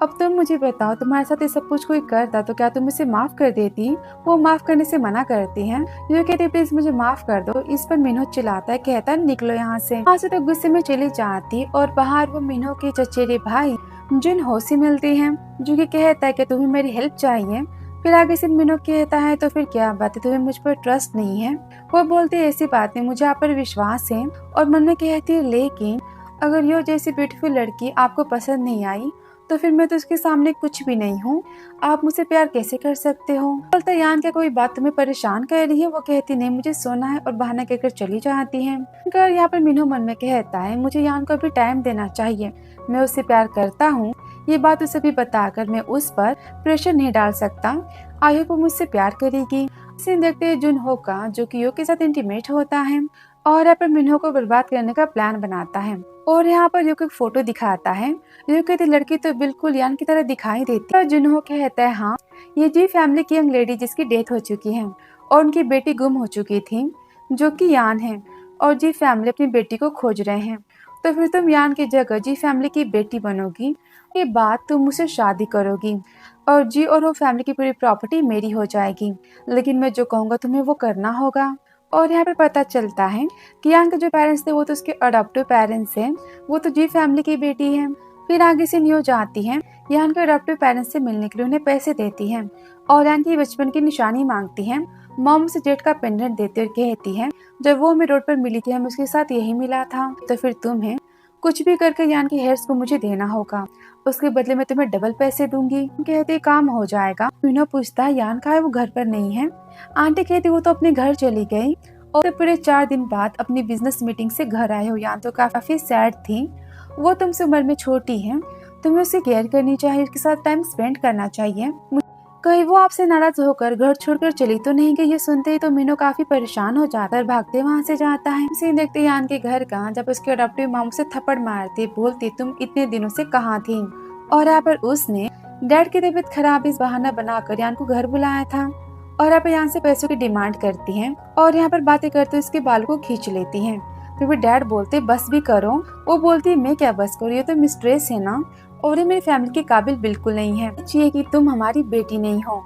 अब तुम मुझे बताओ, तुम्हारे साथ ये सब कुछ कोई करता तो क्या तुम इसे माफ कर देती? वो माफ करने से मना करती हैं। जो कहती प्लीज मुझे माफ कर दो। इस पर मीनू चिल्लाता है, कहता निकलो यहाँ से तो गुस्से में चली जाती और बाहर वो मीनू के चचेरे भाई जुनहो से मिलती हैं, जो कि कहता है कि तुम्हें मेरी हेल्प चाहिए। फिर आगे से मीनू कहता है तो फिर क्या बात है, तुम्हें मुझ पर ट्रस्ट नहीं है? वो बोलती है ऐसी बात नहीं, मुझे आप पर विश्वास है। और मन में कहती है लेकिन अगर यो जैसी ब्यूटीफुल लड़की आपको पसंद नहीं आई तो फिर मैं तो उसके सामने कुछ भी नहीं हूँ। आप मुझसे प्यार कैसे कर सकते हो? बोलता यान क्या कोई बात तुम्हें परेशान कर रही है? वो कहती नहीं, मुझे सोना है और बहाना कहकर चली जाती है। यहाँ पर मीनू मन में कहता है मुझे यान को भी टाइम देना चाहिए, मैं उससे प्यार करता हूँ। ये बात उसे भी बताकर मैं उस पर प्रेशर नहीं डाल सकता। आई होप वो मुझसे प्यार करेगी। इसे देखते जुनहो का जो कि यो के साथ इंटीमेट होता है और यहाँ पर मिन्हो को बर्बाद करने का प्लान बनाता है। और यहाँ पर यो को एक फोटो दिखाता है। यो कहती लड़की तो बिल्कुल यान की तरह दिखाई देती है। जुनहो कहता है हाँ, ये जी फैमिली की यंग लेडी जिसकी डेथ हो चुकी है और उनकी बेटी गुम हो चुकी थी, जो कि यान है। और जी फैमिली अपनी बेटी को खोज रहे हैं। तो फिर तुम यान की जगह जी फैमिली की बेटी बनोगी। के बाद तुम मुझसे शादी करोगी और जी और वो फैमिली की पूरी प्रॉपर्टी मेरी हो जाएगी। लेकिन मैं जो कहूँगा तुम्हें वो करना होगा। और यहाँ पे पता चलता है कि यान के जो पेरेंट्स थे वो तो उसके अडॉप्टिव पेरेंट्स हैं, वो तो जी फैमिली की बेटी है। फिर आगे से न्यूज आती है, यान के अडॉप्टिव पेरेंट्स से मिलने के लिए उन्हें पैसे देती है और यान की बचपन की निशानी मांगती है। मॉम से जेट का पेंडेंट देती और कहती है जब वो हमें रोड पर मिली थी हमें उसके साथ यही मिला था, तो फिर तुम्हें कुछ भी करके यान की हेयर्स को मुझे देना होगा, उसके बदले में तुम्हें डबल पैसे दूंगी। कहते काम हो जाएगा। मीनू पूछता है यान का है, वो घर पर नहीं है। आंटी कहती वो तो अपने घर चली गई और पूरे 4 दिन बाद अपनी बिजनेस मीटिंग से घर आए हो। यान तो काफी सैड थी, वो तुमसे उम्र में छोटी है, तुम्हें उसकी केयर करनी चाहिए, उसके साथ टाइम स्पेंड करना चाहिए। कहीं वो आपसे नाराज होकर घर छोड़कर चली तो नहीं गई? ये सुनते ही तो मीनू काफी परेशान हो जाता है और भागते वहाँ से जाता है। इसे देखते यान के घर का जब उसके अडॉप्टिव मॉम से थप्पड़ मारती बोलती तुम इतने दिनों से कहाँ थी? और यहाँ पर उसने डैड की तबीयत खराब इस बहाना बनाकर यान को घर बुलाया था। और यहाँ पर यान से पैसों की डिमांड करती है और यहाँ पर बातें करते उसके बाल को खींच लेती है। फिर भी डैड बोलते बस भी करो। वो बोलती मैं क्या बस करूँ, ये तो मिस्ट्रेस है ना और ये मेरी फैमिली के काबिल बिल्कुल नहीं है। चाहिए कि तुम हमारी बेटी नहीं हो,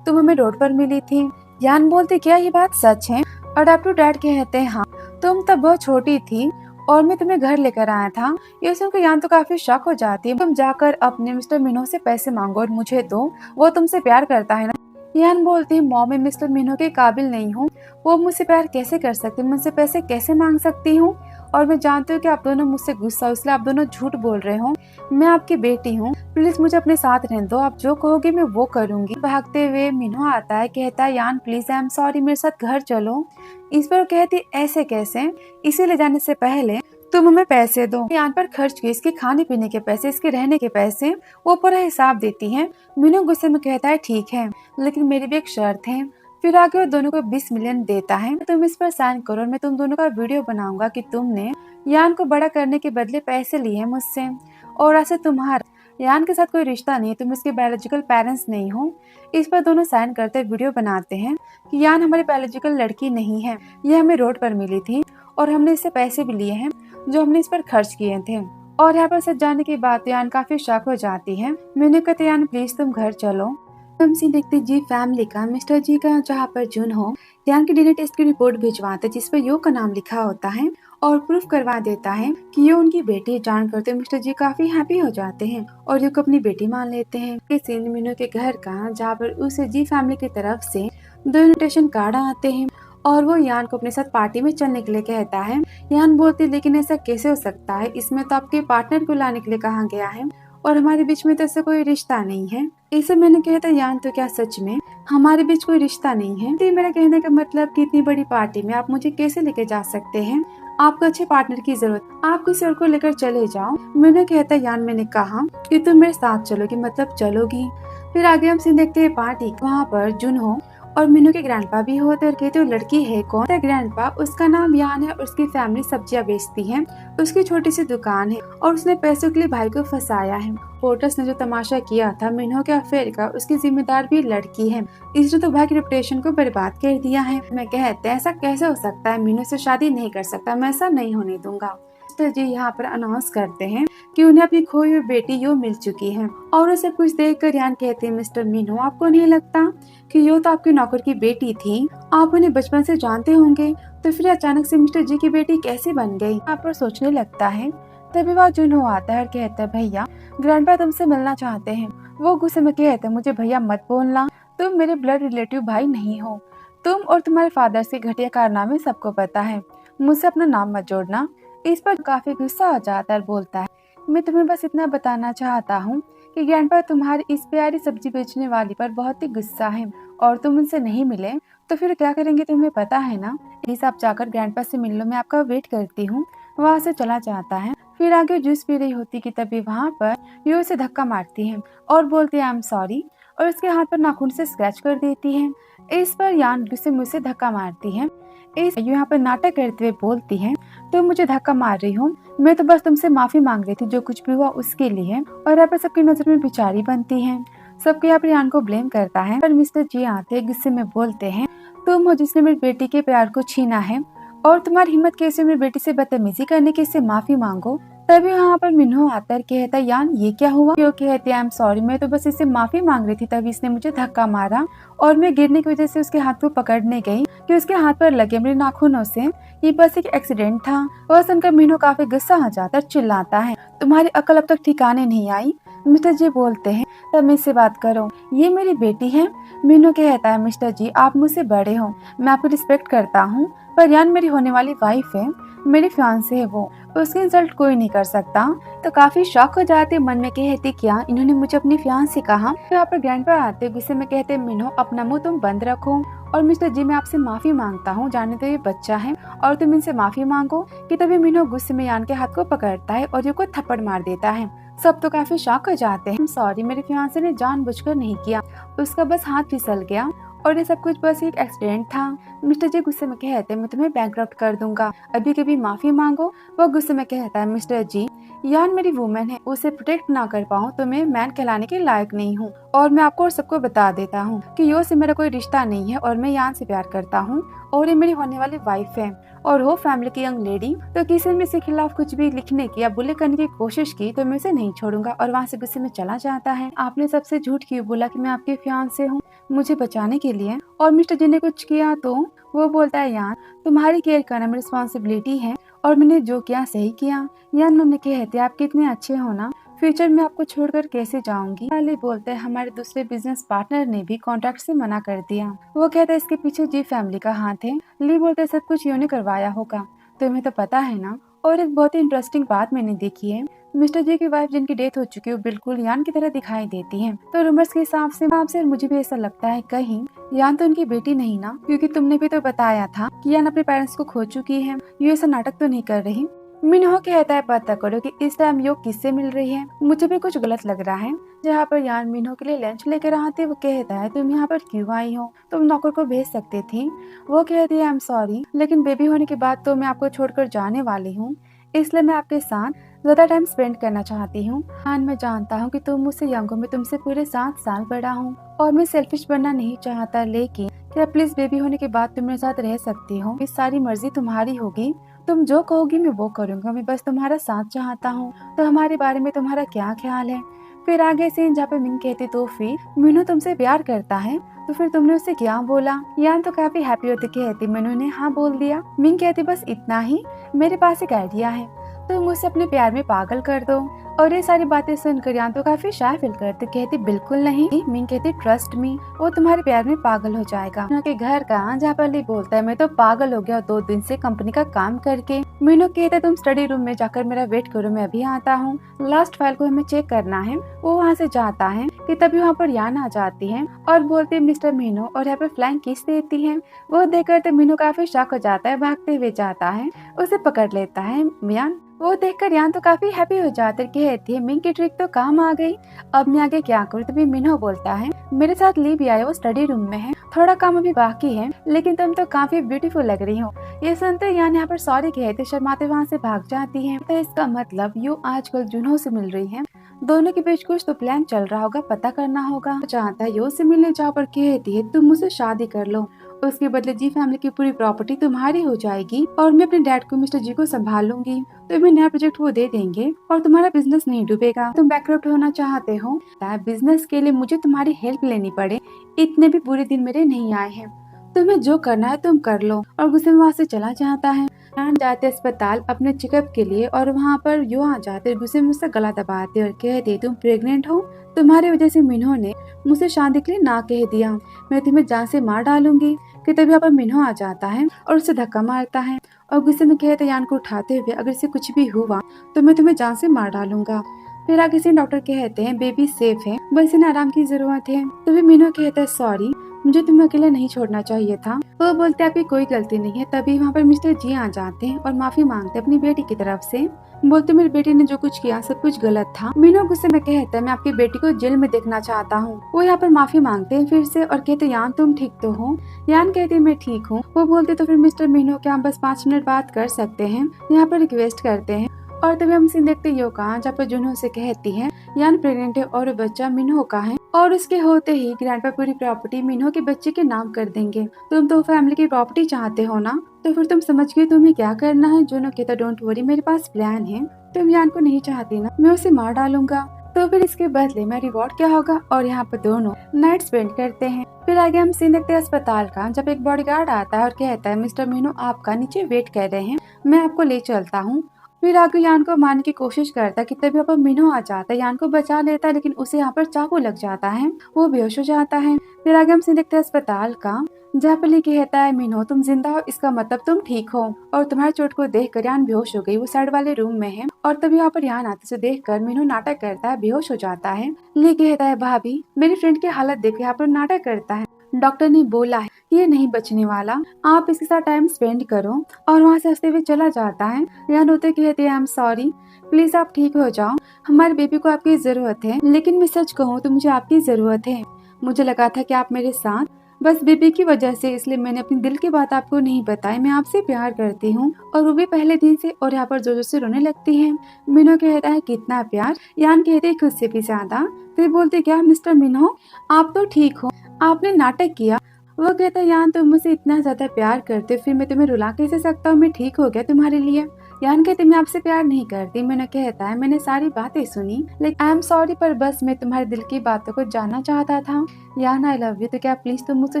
तुम हमें रोड पर मिली थी। यान बोलते क्या ये बात सच है? अडॉप्टिव डैड कहते हैं हाँ, तुम तब बहुत छोटी थी और मैं तुम्हें घर लेकर आया था। ये सुनकर यान तो काफी शॉक हो जाती है। तुम जाकर अपने मिस्टर मीनू से पैसे मांगो और मुझे दो, वो तुमसे प्यार करता है ना। यान बोलती है मॉम मैं मिस्टर मीनू के काबिल नहीं हूँ, वो मुझसे प्यार कैसे कर सकती, मुझसे पैसे कैसे मांग सकती हूँ? और मैं जानती हूँ कि आप दोनों मुझसे गुस्सा हो इसलिए आप दोनों झूठ बोल रहे हो। मैं आपकी बेटी हूँ, प्लीज मुझे अपने साथ रहने दो, आप जो कहोगे मैं वो करूंगी। भागते हुए मीनू आता है, कहता है यान प्लीज आई एम सॉरी, मेरे साथ घर चलो। इस पर कहती ऐसे कैसे, इसे ले जाने से पहले तुम हमें पैसे दो। यान पर खर्च किए इसके खाने पीने के पैसे, इसके रहने के पैसे, वो पूरा हिसाब देती है। मीनू गुस्से में कहता है ठीक है लेकिन मेरी भी एक शर्त है। फिर आगे वो दोनों को 20 मिलियन देता है, तुम इस पर साइन करो और मैं तुम दोनों का वीडियो बनाऊंगा कि तुमने यान को बड़ा करने के बदले पैसे लिए हैं मुझसे और ऐसे तुम्हारा यान के साथ कोई रिश्ता नहीं, तुम इसके बायोलॉजिकल पेरेंट्स नहीं हो। इस पर दोनों साइन करते वीडियो बनाते हैं कि यान हमारी बायोलॉजिकल लड़की नहीं है, ये हमें रोड पर मिली थी और हमने इससे पैसे भी लिए हैं जो हमने इस पर खर्च किए थे। और यहाँ पर सच जाने के बाद यान काफी शॉक हो जाती है। मैंने कहते यान प्लीज तुम घर चलो। हम सीन देखते जी फैमिली का मिस्टर जी का, जहाँ पर जुनहो यान की डीएनए टेस्ट की रिपोर्ट भिजवाते जिस पर यो का नाम लिखा होता है और प्रूफ करवा देता है कि ये उनकी बेटी। जानकर तो मिस्टर जी काफी हैप्पी हो जाते हैं और यो को अपनी बेटी मान लेते हैं। सीन मीनू के घर का जहाँ पर उसे जी फैमिली की तरफ से 2 इन्विटेशन कार्ड आते हैं और वो यान को अपने साथ पार्टी में चलने के लिए कहता है। यान बोलती लेकिन ऐसा कैसे हो सकता है, इसमें तो आपके पार्टनर को लाने के लिए कहा गया है और हमारे बीच में तो ऐसा कोई रिश्ता नहीं है। इसे मैंने कहा था यान तो क्या सच में हमारे बीच कोई रिश्ता नहीं है? तो मेरा कहने का मतलब कि इतनी बड़ी पार्टी में आप मुझे कैसे लेके जा सकते हैं? आपको अच्छे पार्टनर की जरूरत, आप किसी और को लेकर चले जाओ। मैंने कहता यान मैंने कहा कि तुम मेरे साथ चलोगी मतलब चलोगी। फिर आगे हम सीन देखते हैं पार्टी, वहाँ पर जुनहो और मीनू के ग्रैंडपा भी होते और कहते वो लड़की है कौन? ग्रैंडपा उसका नाम यान है और उसकी फैमिली सब्जियां बेचती है, उसकी छोटी सी दुकान है और उसने पैसों के लिए भाई को फंसाया है। पोर्टस ने जो तमाशा किया था मीनू के अफेयर का, उसकी जिम्मेदार भी लड़की है, इसने तो भाई की रेपुटेशन को बर्बाद कर दिया है। मैं कहते ऐसा कैसे हो सकता है, मीनू से शादी नहीं कर सकता, मैं ऐसा नहीं होने दूंगा। मिस्टर जी यहाँ पर अनाउंस करते हैं कि उन्हें अपनी खोई हुई बेटी यो मिल चुकी है। और उसे कुछ देखकर यान कहते हैं, मिस्टर मिन्हो, आपको नहीं लगता कि यो तो आपके नौकर की बेटी थी? आप उन्हें बचपन से जानते होंगे, तो फिर अचानक से मिस्टर जी की बेटी कैसे बन गई? यहाँ पर सोचने लगता है। तभी वह जुनहो आता है और कहता है, भैया ग्रैंडपा तुमसे मिलना चाहते हैं। वो गुस्से में कहता है, मुझे भैया मत बोलना, तुम मेरे ब्लड रिलेटिव भाई नहीं हो। तुम और तुम्हारे फादर से घटिया कारनामे सबको पता है, मुझसे अपना नाम मत जोड़ना। इस पर काफी गुस्सा आ जाता है और बोलता है, मैं तुम्हें बस इतना बताना चाहता हूँ कि ग्रैंडपा तुम्हारी इस प्यारी सब्जी बेचने वाली पर बहुत ही गुस्सा है, और तुम उनसे नहीं मिले तो फिर क्या करेंगे तुम्हें पता है ना। प्लीज आप जाकर ग्रैंडपा से मिल लो, मैं आपका वेट करती हूँ। वहाँ से चला जाता है। फिर आगे जूस पी रही होती कि तभी वहाँ पर यो उसे धक्का मारती है और बोलती है, आई एम सॉरी, और उसके हाथ पर नाखून से स्क्रैच कर देती है। इस पर यान गुस्से में उसे धक्का मारती है। इस यहाँ पर नाटक करते हुए बोलती है, तुम मुझे धक्का मार रही हो, मैं तो बस तुमसे माफी मांग रही थी, जो कुछ भी हुआ उसके लिए। और यहाँ पर सबकी नजर में बेचारी बनती है। सबके यहाँ पर यान को ब्लेम करता है। पर मिस्टर जी आते गुस्से में बोलते हैं, तुम हो जिसने मेरी बेटी के प्यार को छीना है, और तुम्हारी हिम्मत कैसे मेरी बेटी से बदतमीजी करने की, इससे माफी मांगो। तभी वहाँ पर मिन्हो आता है, कहता है, यान ये क्या हुआ? क्यों कहती है, आई एम सॉरी, मैं तो बस इससे माफी मांग रही थी, तभी इसने मुझे धक्का मारा और मैं गिरने की वजह से उसके हाथ को पकड़ने गई कि उसके हाथ पर लगे मेरे नाखूनों से, ये बस एक एक्सीडेंट था। वह सुनकर मिन्हो काफी गुस्सा आ जाता है, चिल्लाता है, तुम्हारी अकल अब तक ठिकाने नहीं आई? मिस्टर जी बोलते हैं, तब मुझसे बात करो, ये मेरी बेटी है। मिन्हो कहता है, मिस्टर जी आप मुझसे बड़े हो, मैं आपको रिस्पेक्ट करता हूँ, पर यान मेरी होने वाली वाइफ है, मेरी फियांसे है वो, उसकी इंसल्ट कोई नहीं कर सकता। तो काफी शॉक हो जाते, मन में कहती, क्या इन्होंने मुझे अपनी फियांसे कहा? तो यहाँ पर ग्रैंडपा आते गुस्से में कहते, मिन्हो अपना मुंह तुम बंद रखो, और मिस्टर जी मैं आपसे माफी मांगता हूँ, जाने तो ये बच्चा है और तुम इनसे माफी मांगो। कि तभी मिन्हो गुस्से में यान के हाथ को पकड़ता है और ये को थप्पड़ मार देता है। सब तो काफी शॉक हो जाते हैं। सॉरी, मेरे फियांसे ने जानबूझकर नहीं किया, उसका बस हाथ फिसल गया और ये सब कुछ बस एक एक्सीडेंट था। मिस्टर जी गुस्से में कहते हैं, मैं तुम्हें बैंकरप्ट कर दूंगा, अभी कभी माफी मांगो। वो गुस्से में कहता है, मिस्टर जी यान मेरी वुमेन है, उसे प्रोटेक्ट ना कर पाऊँ तो मैं मैन कहलाने के लायक नहीं हूँ। और मैं आपको और सबको बता देता हूँ कि यो से मेरा कोई रिश्ता नहीं है और मैं यान से प्यार करता हूँ और ये मेरी होने वाली वाइफ है और वो फैमिली की यंग लेडी। तो किसी ने इसके खिलाफ कुछ भी लिखने की या बुले करने की कोशिश की तो मैं उसे नहीं छोड़ूंगा। और वहाँ से गुस्से में चला जाता है। आपने सबसे झूठ क्यों बोला कि मैं आपके फियांसे हूँ, मुझे बचाने के लिए? और मिस्टर जी ने कुछ किया तो वो बोलता है, यार तुम्हारी केयर करना मेरी रिस्पॉन्सिबिलिटी है और मैंने जो किया सही किया। यार उन्होंने कहते, आप कितने अच्छे हो ना, फ्यूचर में आपको छोड़कर कैसे जाऊंगी? ली बोलते हैं, हमारे दूसरे बिजनेस पार्टनर ने भी कॉन्ट्रैक्ट से मना कर दिया। वो कहता है, इसके पीछे जी फैमिली का हाथ है। ली बोलते हैं, सब कुछ यूं ने करवाया होगा, तुम्हें तो पता है ना। और एक बहुत ही इंटरेस्टिंग बात मैंने देखी है, मिस्टर जी की वाइफ जिनकी डेथ हो चुकी है वो बिल्कुल यान की तरह दिखाई देती है। तो रूमर्स के हिसाब से मुझे भी ऐसा लगता है कहीं यान तो उनकी बेटी नहीं ना, क्योंकि तुमने भी तो बताया था कि यान अपने पेरेंट्स को खो चुकी है। ये ऐसा नाटक तो नहीं कर रही? मिन्हो कहता है, पता करो कि इस टाइम यो किससे मिल रही है, मुझे भी कुछ गलत लग रहा है। जहाँ पर यान मिन्हो के लिए लंच लेकर आते वो कहता है, तुम यहाँ पर क्यों आई हो, तुम नौकर को भेज सकते थी। वो कहती है, आई एम सॉरी, लेकिन बेबी होने के बाद तो मैं आपको छोड़कर जाने वाली हूँ, इसलिए मैं आपके साथ ज्यादा टाइम स्पेंड करना चाहती हूँ। हाँ मैं जानता हूँ कि तुम मुझसे यंग हो, मैं तुमसे पूरे 7 साल बड़ा हूँ और मैं सेल्फिश बनना नहीं चाहता, लेकिन क्या प्लीज बेबी होने के बाद तुम मेरे साथ रह सकती हो? इस सारी मर्जी तुम्हारी होगी, तुम जो कहोगी मैं वो करूँगा, मैं बस तुम्हारा साथ चाहता हूँ। तो हमारे बारे में तुम्हारा क्या ख्याल है? फिर आगे से जहाँ पे मिंग कहती, तो फिर मीनू तुमसे प्यार करता है तो फिर तुमने उससे क्या बोला? यान तो काफी हैप्पी होती कहती, मीनू ने हाँ बोल दिया। मिंग कहती, बस इतना ही, मेरे पास एक आइडिया है, तुम उसे अपने प्यार में पागल कर दो। और ये सारी बातें सुनकर यान तो काफी शाय फील करती, कहती बिल्कुल नहीं। मिंग कहती, ट्रस्ट मी, वो तुम्हारे प्यार में पागल हो जाएगा। उनके घर का जहाँ पर ली बोलता है, मैं तो पागल हो गया 2 दिन से कंपनी का काम करके। मीनू कहता है, तुम स्टडी रूम में जाकर मेरा वेट करो, मैं अभी आता हूँ, लास्ट फाइल को हमें चेक करना है। वो वहाँ से जाता है कि तभी वहाँ पर यान आ जाती है और बोलती है, मिस्टर मीनू, और यहाँ पे फ्लाइंग किस देती है। वो देखकर तो मीनू काफी शॉक हो जाता है, भागते हुए जाता है, उसे पकड़ लेता है यान। वो देखकर यान तो काफी हैप्पी हो जाती है, कहती है मिंग की ट्रिक तो काम आ गई, अब मैं आगे क्या करूँ? तभी मिन्हो बोलता है, मेरे साथ ली भी आए, वो स्टडी रूम में है, थोड़ा काम अभी बाकी है, लेकिन तुम तो काफी ब्यूटीफुल लग रही हो। ये सुनते यान यहाँ पर सॉरी कहते शर्माते वहाँ से भाग जाती है। तो इसका मतलब यू आजकल जुनहो से मिल रही है, दोनों के बीच कुछ तो प्लान चल रहा होगा, पता करना होगा। चाहता है यो से मिलने जाओ पर कहती है, तुम मुझसे शादी कर लो उसके बदले जी फैमिली की पूरी प्रॉपर्टी तुम्हारी हो जाएगी और मैं अपने डैड को मिस्टर जी को संभाल लूंगी। तुम्हें नया प्रोजेक्ट वो दे देंगे और तुम्हारा बिजनेस नहीं डूबेगा। तुम बैकअप होना चाहते हो, बिजनेस के लिए मुझे तुम्हारी हेल्प लेनी पड़े, इतने भी बुरे दिन मेरे नहीं आए हैं। तुम्हें जो करना है तुम कर लो। और गुस्से में वहाँ से चला जाता है। जाते अस्पताल अपने चेकअप के लिए और वहाँ पर यो आ जाते, गुस्से में उसका गला दबाते और कहते तुम प्रेग्नेंट हो, तुम्हारी वजह से मिन्हो ने मुझसे शादी के लिए ना कह दिया, मैं तुम्हें जान से मार डालूंगी। कि तभी यहाँ पर मिन्हो आ जाता है और उसे धक्का मारता है और गुस्से में कहते यान को उठाते हुए, अगर इसे कुछ भी हुआ तो मैं तुम्हें जान से मार डालूंगा। फिर आगे से डॉक्टर कहते हैं बेबी सेफ है, बस इन्हें आराम की जरूरत है। तभी मिन्हो कहता है सॉरी, मुझे तुम्हें अकेला नहीं छोड़ना चाहिए था। वो बोलते आपकी कोई गलती नहीं है। तभी वहाँ पर मिस्टर जी आ जाते हैं और माफी मांगते अपनी बेटी की तरफ से, बोलते मेरी बेटी ने जो कुछ किया सब कुछ गलत था। मीनू गुस्से में कहता है मैं आपकी बेटी को जेल में देखना चाहता हूँ। वो यहाँ पर माफी मांगते हैं फिर से और कहते यान तुम ठीक तो हो। यान कहते मैं ठीक हूँ। वो बोलते तो फिर मिस्टर मीनू क्या हम बस 5 मिनट बात कर सकते हैं, यहाँ पर रिक्वेस्ट करते हैं। और तभी हम सीन देखते यो कहा जहाँ पर जुनहो से कहती है यान प्रेग्नेंट है और बच्चा मिन्हो का है और उसके होते ही ग्रैंडपा पूरी प्रॉपर्टी मिन्हो के बच्चे के नाम कर देंगे। तुम तो फैमिली की प्रॉपर्टी चाहते हो ना, तो फिर तुम समझ गए तुम्हें क्या करना है। जुनहो कहता डोंट वरी, मेरे पास प्लान है। तुम यान को नहीं चाहती ना, मैं उसे मार डालूंगा, तो फिर इसके बदले में रिवॉर्ड क्या होगा। और यहाँ पर दोनों नाइट स्पेंड करते हैं। फिर आगे हम सीन देखते हैं अस्पताल का, जब एक बॉडीगार्ड आता है और कहता है मिस्टर मिन्हो आपका नीचे वेट कर रहे हैं, मैं आपको ले चलता हूँ। फिर आगे यान को मारने की कोशिश करता है कि तभी यहाँ पर मिन्हो आ जाता है, यान को बचा लेता है लेकिन उसे यहाँ पर चाकू लग जाता है, वो बेहोश हो जाता है। फिर आगे हम सीन देखते हैं अस्पताल का, जहाँ पर ली कहता है मिन्हो तुम जिंदा हो, इसका मतलब तुम ठीक हो। और तुम्हारी चोट को देखकर यान बेहोश हो गई, वो साइड वाले रूम में है। और तभी यहाँ पर यान आते से देखकर मिन्हो नाटक करता है, बेहोश हो जाता है। ली कहता है भाभी मेरी फ्रेंड की हालत देखो, यहाँ पर नाटक करता है, डॉक्टर ने बोला है ये नहीं बचने वाला, आप इसके साथ टाइम स्पेंड करो। और वहाँ से हंसते हुए चला जाता है। यान होते कहते हैं आई एम सॉरी, प्लीज आप ठीक हो जाओ, हमारे बेबी को आपकी जरूरत है। लेकिन मैं सच कहूँ तो मुझे आपकी जरूरत है, मुझे लगा था कि आप मेरे साथ बस बेबी की वजह से, इसलिए मैंने अपनी दिल की बात आपको नहीं बताई, मैं आपसे प्यार करती हूँ। और वो भी पहले दिन से। और यहाँ पर जोर जोर से रोने लगती है। मिन्हो कहता है कितना प्यार, यान कहते खुद से भी ज्यादा। फिर बोलते क्या मिस्टर मिन्हो आप तो ठीक हो, आपने नाटक किया। वो कहता है यान तुम मुझसे इतना ज्यादा प्यार करते हो, फिर मैं तुम्हें रुला कैसे सकता हूँ, मैं ठीक हो गया तुम्हारे लिए। यान कहते मैं आपसे प्यार नहीं करती। मैंने कहता है मैंने सारी बातें सुनी, लेकिन आई एम सॉरी, पर बस मैं तुम्हारे दिल की बातों को जानना चाहता था। यान आई लव यू, तो क्या प्लीज तुम मुझसे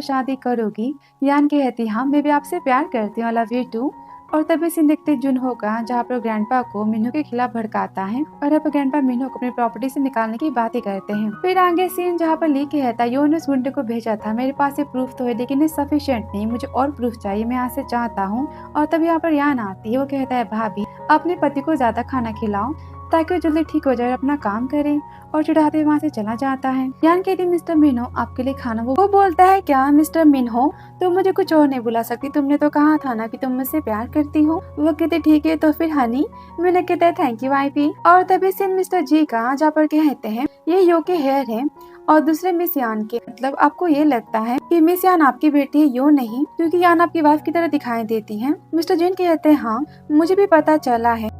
शादी करोगी। यान कहती हाँ मैं भी आपसे प्यार करती हूँ, आई लव यू टू। और तभी सीन देखते जुनहो का, जहाँ पर ग्रैंडपा को मिन्हो के खिलाफ भड़काता है और अब ग्रैंडपा मिन्हो को अपनी प्रॉपर्टी से निकालने की बातें करते हैं। फिर आगे सीन जहाँ पर ली कहता है यो ने उस गुंडे को भेजा था, मेरे पास ये प्रूफ तो है लेकिन ये सफिशिएंट नहीं, मुझे और प्रूफ चाहिए, मैं यहाँ से चाहता हूँ। और तभी यहाँ पर यान आती है, वो कहता है भाभी अपने पति को ज्यादा खाना खिलाओ ताकि वो जल्दी ठीक हो जाए और अपना काम करे। और चिढ़ाते वहाँ से चला जाता है। यान कहती मिस्टर मिन्हो आपके लिए खाना। वो बोलता है क्या मिस्टर मिन्हो तुम मुझे कुछ और नहीं बुला सकती, तुमने तो कहा था ना कि तुम मुझसे प्यार करती हो। वो कहते ठीक है तो फिर हनी। मैंने कहता है थैंक यू वाइफी। और तभी से मिस्टर जी का, जहाँ पर कहते हैं ये यो के हेयर है और दूसरे मिस यान के, मतलब आपको ये लगता है कि मिस यान आपकी बेटी है, यो नहीं, क्योंकि यान आपकी वाइफ की तरह दिखाई देती है। मिस्टर जीन कहते हैं हाँ मुझे भी पता चला है,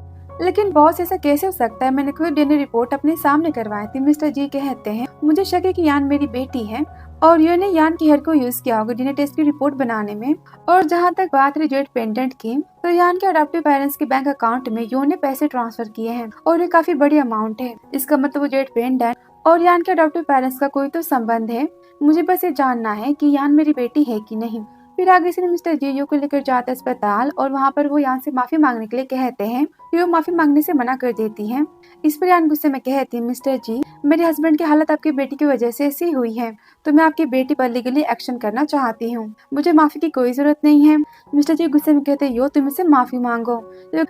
लेकिन बॉस ऐसा कैसे हो सकता है, मैंने खुद डीएनए रिपोर्ट अपने सामने करवाई थी। मिस्टर जी कहते हैं मुझे शक है कि यान मेरी बेटी है और यो ने यान की हेयर को यूज किया होगा डीएनए टेस्ट की रिपोर्ट बनाने में। और जहाँ तक बात रही जेड पेंडेंट की, तो यान के अडॉप्टिव पेरेंट्स के बैंक अकाउंट में यो ने पैसे ट्रांसफर किए हैं और ये काफी बड़ी अमाउंट है। इसका मतलब वो जेड पेंडेंट और यान के अडॉप्टिव पेरेंट्स का कोई तो संबंध है। मुझे बस ये जानना है कि यान मेरी बेटी है कि नहीं। फिर आगे से मिस्टर जीयो को लेकर जाते अस्पताल और वहाँ पर वो यान से माफी मांगने के लिए कहते हैं, यो माफी मांगने से मना कर देती है। इस पर यान गुस्से में कहती है मिस्टर जी मेरे हस्बैंड की हालत आपकी बेटी की वजह से ऐसी हुई है, तो मैं आपकी बेटी पर लीगली एक्शन करना चाहती हूँ, मुझे माफी की कोई जरूरत नहीं है। मिस्टर जी गुस्से में कहते यो तुम इससे माफी मांगो।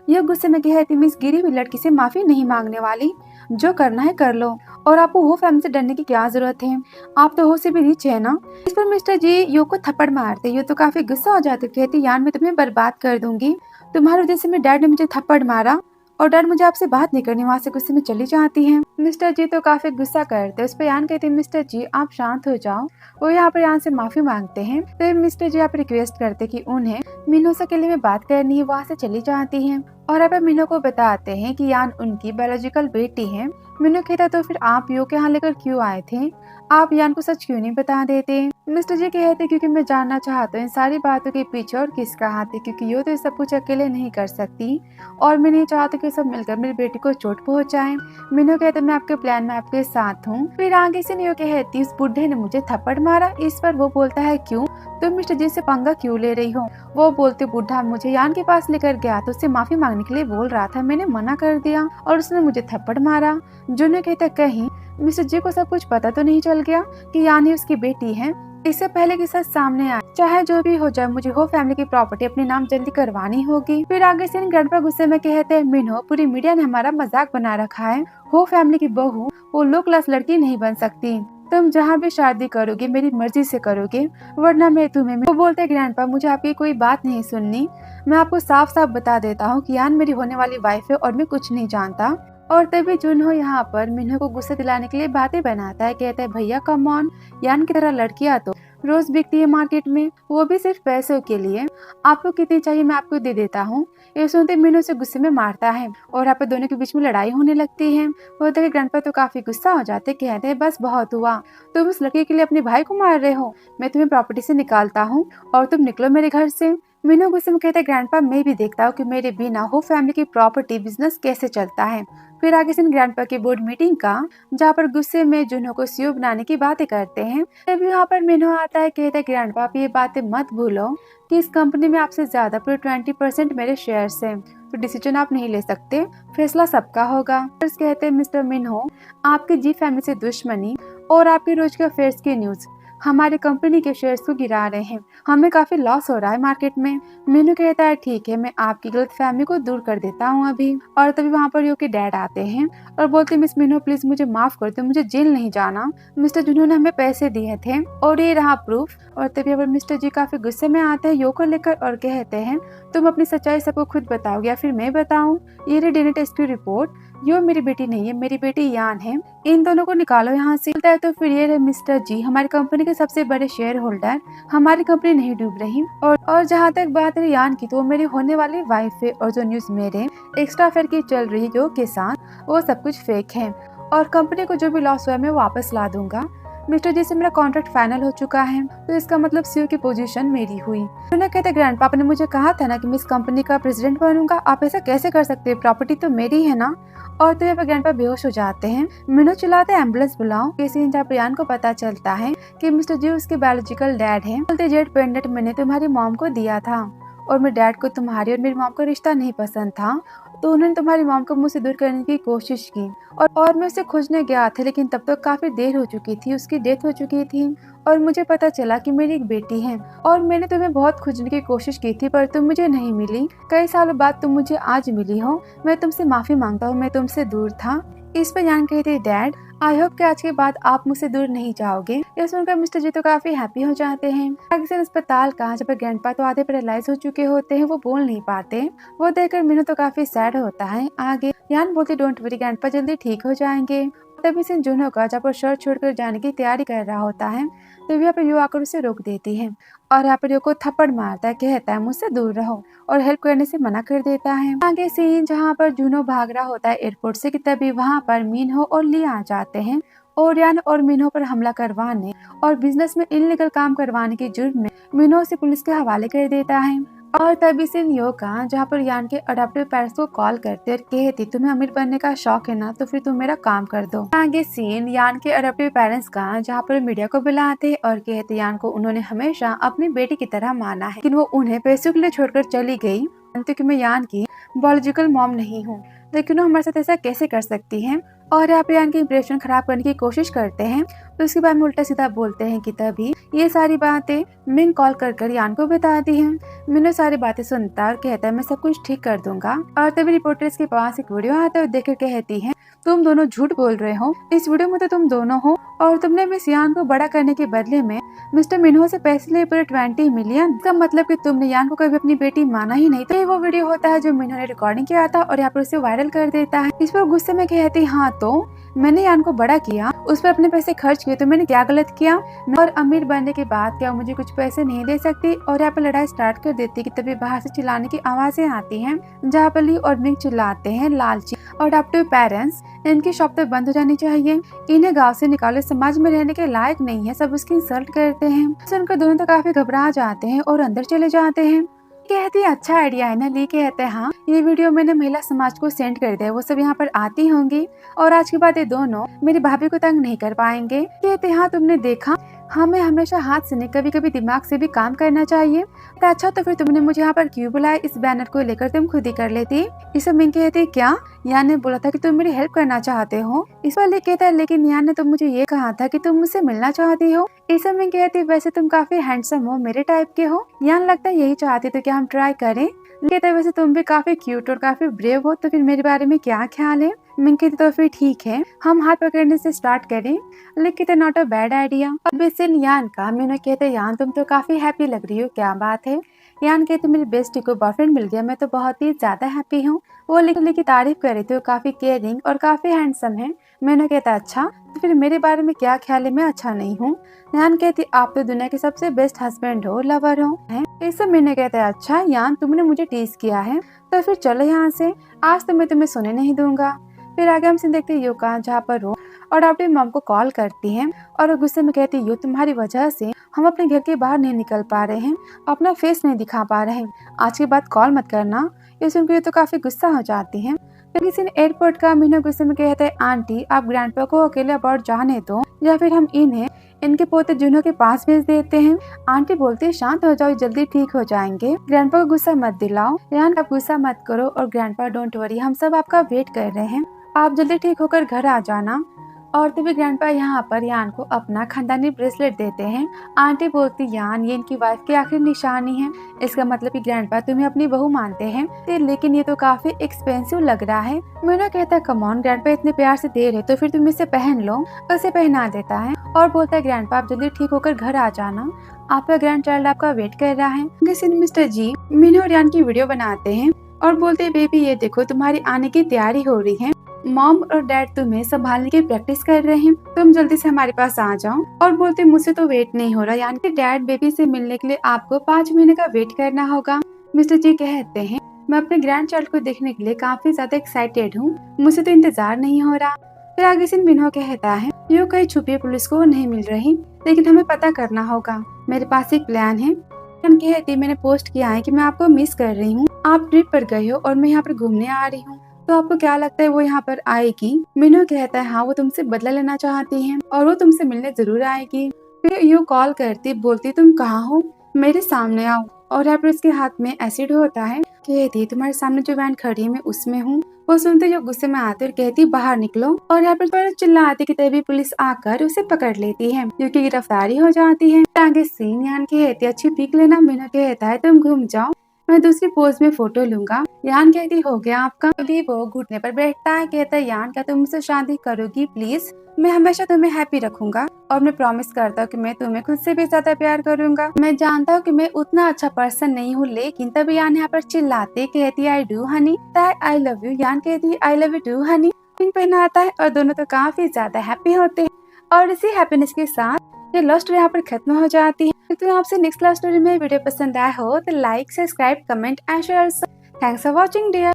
यो गुस्से में कहती मैं इस गिरी हुई लड़की से माफी नहीं मांगने वाली, जो करना है कर लो और आपको वो फैमिली से डरने की क्या जरूरत है, आप तो हो से भी रिच है ना। इस पर मिस्टर जी यो को थप्पड़ मारते, यो तो काफी गुस्सा हो जाते, कहती यान मैं तुम्हें बर्बाद कर दूंगी, तुम्हारी वजह से मेरे डैड ने मुझे थप्पड़ मारा और डैड मुझे आपसे बात नहीं करनी। वहाँ से गुस्से में चली जाती है। मिस्टर जी तो काफी गुस्सा करते, उस पर यान कहते हैं मिस्टर जी आप शांत हो जाओ। वो यहाँ पर यान से माफी मांगते हैं, तो मिस्टर जी यहाँ पर रिक्वेस्ट करते कि उन्हें मिन्हो से अकेले में बात करनी है, वहाँ से चली जाती है। और अब मिन्हो को बताते हैं कि यान उनकी बायोलॉजिकल बेटी है। मिन्हो कहता तो फिर आप यो के यहाँ लेकर क्यों आए थे, आप यान को सच क्यों नहीं बता देते। मिस्टर जी कहते क्योंकि मैं जानना चाहता हूँ इन सारी बातों के पीछे और किसका हाथ है, क्योंकि ये तो ये सब कुछ अकेले नहीं कर सकती और मैं नहीं चाहती कि सब मिलकर मेरी बेटी को चोट पहुंचाएं। मीनू कहते मैं आपके प्लान में आपके साथ हूँ। फिर आगे से नियो कहती उस बुढ़े ने मुझे थप्पड़ मारा। इस पर वो बोलता है क्यों, तुम मिस्टर जी से पंगा क्यों ले रही हो। वो बोलते बुढ़ा मुझे यान के पास लेकर गया तो उससे माफी मांगने के लिए बोल रहा था, मैंने मना कर दिया और उसने मुझे थप्पड़ मारा। जूनियर कहता कहीं मिस्टर जी को सब कुछ पता तो नहीं चल गया कि यानी उसकी बेटी है। इससे पहले कि सच सामने आए, चाहे जो भी हो जाए मुझे हो फैमिली की प्रॉपर्टी अपने नाम जल्दी करवानी होगी। फिर आगे से ग्रैंडपा गुस्से में कहते हैं मिनो पूरी मीडिया ने हमारा मजाक बना रखा है, हो फैमिली की बहू वो लो क्लास लड़की नहीं बन सकती। तुम जहाँ भी शादी करोगे मेरी मर्जी से करोगे वरना मैं तुम्हें। वो बोलते हैं ग्रैंडपा मुझे आपकी कोई बात नहीं सुननी, मैं आपको साफ साफ बता देता हूँ कि यान मेरी होने वाली वाइफ है और मैं कुछ नहीं जानता। और तभी जुनहो यहाँ पर मिन्हो को गुस्से दिलाने के लिए बातें बनाता है। कहता है भैया कम ऑन, यान की तरह लड़कियां तो रोज बिकती है मार्केट में, वो भी सिर्फ पैसों के लिए। आपको कितनी चाहिए मैं आपको दे देता हूँ। ये सुनते मिन्हो से गुस्से में मारता है और यहाँ पे दोनों के बीच में लड़ाई होने लगती है। वो देख ग्रैंडपा तो काफी गुस्सा हो जाते, कहते हैं बस बहुत हुआ, तुम उस लड़की के लिए अपने भाई को मार रहे हो, मैं तुम्हें प्रॉपर्टी से निकालता हूँ और तुम निकलो मेरे घर से। मीनू गुस्से में कहता है ग्रैंडपा मैं भी देखता हूँ कि मेरे बिना हो फैमिली की प्रॉपर्टी बिजनेस कैसे चलता है। फिर आगे से ग्रैंडपा की बोर्ड मीटिंग का, जहाँ पर गुस्से में जुनहो को सीईओ बनाने की बातें करते हैं। तभी यहाँ पर मीनू आता है, कहता है ग्रैंडपा आप ये बातें मत भूलो कि इस कंपनी में आपसे ज्यादा पूरे 20% मेरे शेयर्स हैं, तो डिसीजन आप नहीं ले सकते, फैसला सबका होगा। कहते हैं मिस्टर मिन्हो आपकी जी फैमिली से दुश्मनी और आपके रोज के अफेयर्स की न्यूज हमारी कंपनी के शेयर्स को गिरा रहे हैं, हमें काफी लॉस हो रहा है मार्केट में। मीनू कहता है ठीक है मैं आपकी गलत फहमी को दूर कर देता हूँ अभी। और तभी वहाँ पर यो के डैड आते हैं और बोलते मिस मीनू प्लीज मुझे माफ कर दो, मुझे जेल नहीं जाना, मिस्टर जुनू ने हमें पैसे दिए थे और ये रहा प्रूफ। और तभी अब मिस्टर जी काफी गुस्से में आते हैं यो को लेकर और कहते हैं तुम अपनी सच्चाई सबको खुद बताओगे या फिर मैं बताऊँ। ये रही डीएनए टेस्ट की रिपोर्ट, यो मेरी बेटी नहीं है, मेरी बेटी यान है, इन दोनों को निकालो यहाँ से। तो फिर ये रहे मिस्टर जी हमारी कंपनी के सबसे बड़े शेयर होल्डर, हमारी कंपनी नहीं डूब रही। और जहाँ तक बात है यान की तो वो मेरी होने वाली वाइफ है और जो न्यूज मेरे एक्स्ट्रा अफेयर की चल रही है यो के साथ वो सब कुछ फेक है और कंपनी को जो भी लॉस हुआ मैं वापस ला दूंगा। मिस्टर जी से मेरा कॉन्ट्रैक्ट फाइनल हो चुका है तो इसका मतलब सीईओ की पोजीशन मेरी हुई। उन्होंने कहते ग्रैंडपा ने मुझे कहा था ना कि मैं इस कंपनी का प्रेसिडेंट बनूंगा, आप ऐसा कैसे कर सकते हैं, प्रॉपर्टी तो मेरी है ना। और तो यहाँ पे ग्रैंडपा बेहोश हो जाते हैं। मीनू चिल्लाते एम्बुलेंस बुलाओ। किसी प्रियान को पता चलता है कि मिस्टर जी उसके बायोलॉजिकल डैड हैं। बोलते जेड पेंडेंट मैंने तुम्हारी मॉम को दिया था और मेरे डैड को तुम्हारी और मेरी मॉम का रिश्ता नहीं पसंद था तो उन्होंने तुम्हारी मॉम को मुझसे दूर करने की कोशिश की और मैं उसे खोजने गया था लेकिन तब तक काफी देर हो चुकी थी, उसकी डेथ हो चुकी थी और मुझे पता चला कि मेरी एक बेटी है और मैंने तुम्हें बहुत खोजने की कोशिश की थी पर तुम मुझे नहीं मिली। कई सालों बाद तुम मुझे आज मिली हो, मैं तुमसे माफी मांगता हूँ, मैं तुमसे दूर था। इस पर यान कहते डैड आई होप कि आज के बाद आप मुझसे दूर नहीं जाओगे। यह सुनकर मिस्टर जी तो काफी हैप्पी हो जाते हैं। अक्सर अस्पताल का जब ग्रैंडपा तो आधे पैरालाइज हो चुके होते हैं, वो बोल नहीं पाते। वो देखकर मीनू तो काफी सैड होता है। आगे यान बोलती डोंट वरी ग्रैंडपा जल्दी ठीक हो जाएंगे। तभी से जुनहो का जब वो शहर छोड़कर जाने की तैयारी कर रहा होता है तो यहाँ पर यो आकर उसे रोक देती है और यहाँ पर यो को थप्पड़ मारता है, कहता है मुझसे दूर रहो और हेल्प करने से मना कर देता है। आगे सीन जहाँ पर जुनहो भाग रहा होता है एयरपोर्ट से कि तभी वहाँ पर मीनहो और ली आ जाते हैं और यान और मीनहो पर हमला करवाने और बिजनेस में इनलीगल काम करवाने के जुर्म में मीनहो से पुलिस के हवाले कर देता है। और तभी से नियो का जहाँ पर यान के अडॉप्टिव पेरेंट्स को कॉल करते और कहती तुम्हें अमीर बनने का शौक है ना तो फिर तुम मेरा काम कर दो। आगे सीन यान के अडॉप्टिव पेरेंट्स का जहाँ पर मीडिया को बुलाते और कहते यान को उन्होंने हमेशा अपनी बेटी की तरह माना है लेकिन वो उन्हें पैसों के लिए छोड़कर चली गई क्योंकि मैं यान की बायोलॉजिकल मॉम नहीं हूँ, लेकिन वो हमारे साथ ऐसा कैसे कर सकती है। और यहाँ पे यान की इंप्रेशन खराब करने की कोशिश करते हैं तो उसके बाद में उल्टा सीधा बोलते हैं कि तभी ये सारी बातें मिन कॉल कर यान को बताती है। मिन सारी बातें सुनता और कहता है मैं सब कुछ ठीक कर दूंगा। और तभी रिपोर्टर्स के पास एक वीडियो आता है और देखकर कहती है तुम दोनों झूठ बोल रहे हो, इस वीडियो में तो तुम दोनों हो और तुमने मिस यान को बड़ा करने के बदले में मिस्टर मिन्हो से पैसे लिए पूरे 20 मिलियन। इसका मतलब कि तुमने यान को कभी अपनी बेटी माना ही नहीं। तो ये वो वीडियो होता है जो मिन्हो ने रिकॉर्डिंग किया था और यहाँ पर उसे वायरल कर देता है। इस पर गुस्से में कहती हाँ तो मैंने यान को बड़ा किया, उस पर अपने पैसे खर्च किए तो मैंने क्या गलत किया, और अमीर बनने के बाद क्या मुझे कुछ पैसे नहीं दे सकती। और यहाँ पर लड़ाई स्टार्ट कर देती कि तभी बाहर से चिल्लाने की आवाजें आती हैं जहाँ पर ली और मिंग चिल्लाते हैं लालची। अडॉप्टिव पेरेंट्स, इनकी शॉप तो बंद हो जानी चाहिए, इन्हें गांव से निकालो, समाज में रहने के लायक नहीं है, सब उसकी इंसल्ट करते हैं। सुनकर दोनों तो काफी घबरा जाते हैं और अंदर चले जाते हैं। कहती है अच्छा आइडिया है ना। ली कहते हैं हाँ, ये वीडियो मैंने महिला समाज को सेंड कर दिया, वो सब यहाँ पर आती होंगी और आज के बाद ये दोनों मेरी भाभी को तंग नहीं कर पाएंगे। कहते हाँ तुमने देखा, हमें हमेशा हाथ से नहीं कभी कभी दिमाग से भी काम करना चाहिए। तो अच्छा तो फिर तुमने मुझे यहाँ पर क्यों बुलाया, इस बैनर को लेकर तुम खुद ही कर लेती। इस सब मिंग कहती क्या, यान ने बोला था कि तुम मेरी हेल्प करना चाहते हो। इस पर ले कहता है लेकिन यान ने तो मुझे ये कहा था कि तुम मुझसे मिलना चाहती हो। इस सब मिंग कहती वैसे तुम काफी हैंडसम हो, मेरे टाइप के हो, यान लगता है यही चाहती तो क्या हम ट्राई करें। कहता है वैसे तुम भी काफी क्यूट और काफी ब्रेव हो, तो फिर मेरे बारे में क्या ख्याल है। मिंग कहती तो फिर ठीक है, हम हाथ पकड़ने से स्टार्ट करें। लेकिन नॉट अ बैड आइडिया। अब इसे यान का मीनू कहते यान तुम तो काफी हैप्पी लग रही हो, क्या बात है। यान कहते मेरी बेस्टी को बॉयफ्रेंड मिल गया, मैं तो बहुत ही ज्यादा हैप्पी हूँ। वो लिखने की तारीफ कर रही थी, वो काफी केयरिंग और काफी हैंडसम है। मीनू कहता अच्छा तो फिर मेरे बारे में क्या ख्याल है, मैं अच्छा नहीं हूँ। यान कहती आप तो दुनिया के सबसे बेस्ट हस्बैंड हो, लवर हो। इस सब मीनू कहते अच्छा यान तुमने मुझे टीज किया है, तो फिर चलो यहाँ से, आज तो मैं तुम्हें सोने नहीं दूंगा। फिर आगे हम सीन देखते हैं युका जहाँ पर रो और अपनी मॉम को कॉल करती है और गुस्से में कहती है तुम्हारी वजह से हम अपने घर के बाहर नहीं निकल पा रहे हैं, अपना फेस नहीं दिखा पा रहे हैं, आज के बाद कॉल मत करना। ये सुनकर ये तो काफी गुस्सा हो जाती है। फिर किसी ने एयरपोर्ट का मीनू गुस्से में कहता है आंटी आप ग्रैंडपा को अकेले अबाउट जाने दो, या फिर हम इन्हें इनके पोते जुनू के पास भेज देते हैं। आंटी बोलती है शांत हो जाओ, जल्दी ठीक हो जाएंगे, ग्रैंडपा को गुस्सा मत दिलाओ। यान आप गुस्सा मत करो और ग्रैंडपा डोंट वरी, हम सब आपका वेट कर रहे हैं, आप जल्दी ठीक होकर घर आ जाना। और तभी ग्रैंडपा यहाँ पर यान को अपना खानदानी ब्रेसलेट देते हैं। आंटी बोलती यान ये इनकी वाइफ की आखिरी निशानी है, इसका मतलब कि ग्रैंडपा तुम्हें अपनी बहू मानते हैं, लेकिन ये तो काफी एक्सपेंसिव लग रहा है। मीनू कहता है कम ऑन ग्रैंडपा इतने प्यार से दे रहे तो फिर तुम इसे पहन लो। उसे पहना देता है और बोलता है ग्रैंडपा आप जल्दी ठीक होकर घर आ जाना, आपका ग्रैंड चाइल्ड आपका वेट कर रहा है। मिस्टर जी मीनू और यान की वीडियो बनाते हैं और बोलते हैं बेबी ये देखो तुम्हारी आने की तैयारी हो रही है, मॉम और डैड तुम्हें संभालने की प्रैक्टिस कर रहे हैं, तुम जल्दी से हमारे पास आ जाओ। और बोलते मुझसे तो वेट नहीं हो रहा, यानी कि डैड बेबी से मिलने के लिए आपको 5 महीने का वेट करना होगा। मिस्टर जी कहते हैं मैं अपने ग्रैंड चाइल्ड को देखने के लिए काफी ज्यादा एक्साइटेड हूँ, मुझसे तो इंतजार नहीं हो रहा। फिर आगे से मिनहो कहता है यो कहीं छुपी पुलिस को नहीं मिल रही, लेकिन हमें पता करना होगा, मेरे पास एक प्लान है। कहती मैंने पोस्ट किया है कि मैं आपको मिस कर रही हूँ, आप ट्रिप पर गए हो और मैं यहाँ पर घूमने आ रही हूँ, तो आपको क्या लगता है वो यहाँ पर आएगी। मिनहो कहता है हाँ वो तुमसे बदला लेना चाहती है और वो तुमसे मिलने जरूर आएगी। फिर यू कॉल करती बोलती तुम कहाँ हो, मेरे सामने आओ। और यहाँ पर उसके हाथ में एसिड होता है। कहती तुम्हारे सामने जो वैन खड़ी है मैं उसमें हूँ। वो सुनते जो गुस्से में आते और कहती बाहर निकलो। और यहाँ पर चिल्लाती कि तभी पुलिस आकर उसे पकड़ लेती है, क्योंकि गिरफ्तारी हो जाती है। आगे सीन यान कहती अच्छी पिक लेना। मिनहो कहता है तुम घूम जाओ, मैं दूसरी पोज में फोटो लूंगा। यान कहती हो गया आपका। अभी वो घुटने पर बैठता है, कहता है यान क्या तुम मुझसे शादी करोगी प्लीज, मैं हमेशा तुम्हें हैप्पी रखूंगा और मैं प्रॉमिस करता हूँ कि मैं तुम्हें खुद से भी ज्यादा प्यार करूंगा। मैं जानता हूँ कि मैं उतना अच्छा पर्सन नहीं हूँ, लेकिन तभी यान यहाँ पर चिल्लाते कहती I do honey, I love you. Yan कहती I love you too honey. Pink पहनाता है और दोनों तो काफी ज्यादा हैप्पी होते हैं और इसी हैप्पीनेस के साथ ये लव स्टोरी यहाँ पर खत्म हो जाती है। तो आपसे नेक्स्ट लव स्टोरी में वीडियो पसंद आया हो तो like subscribe comment and share. Thanks for watching dear.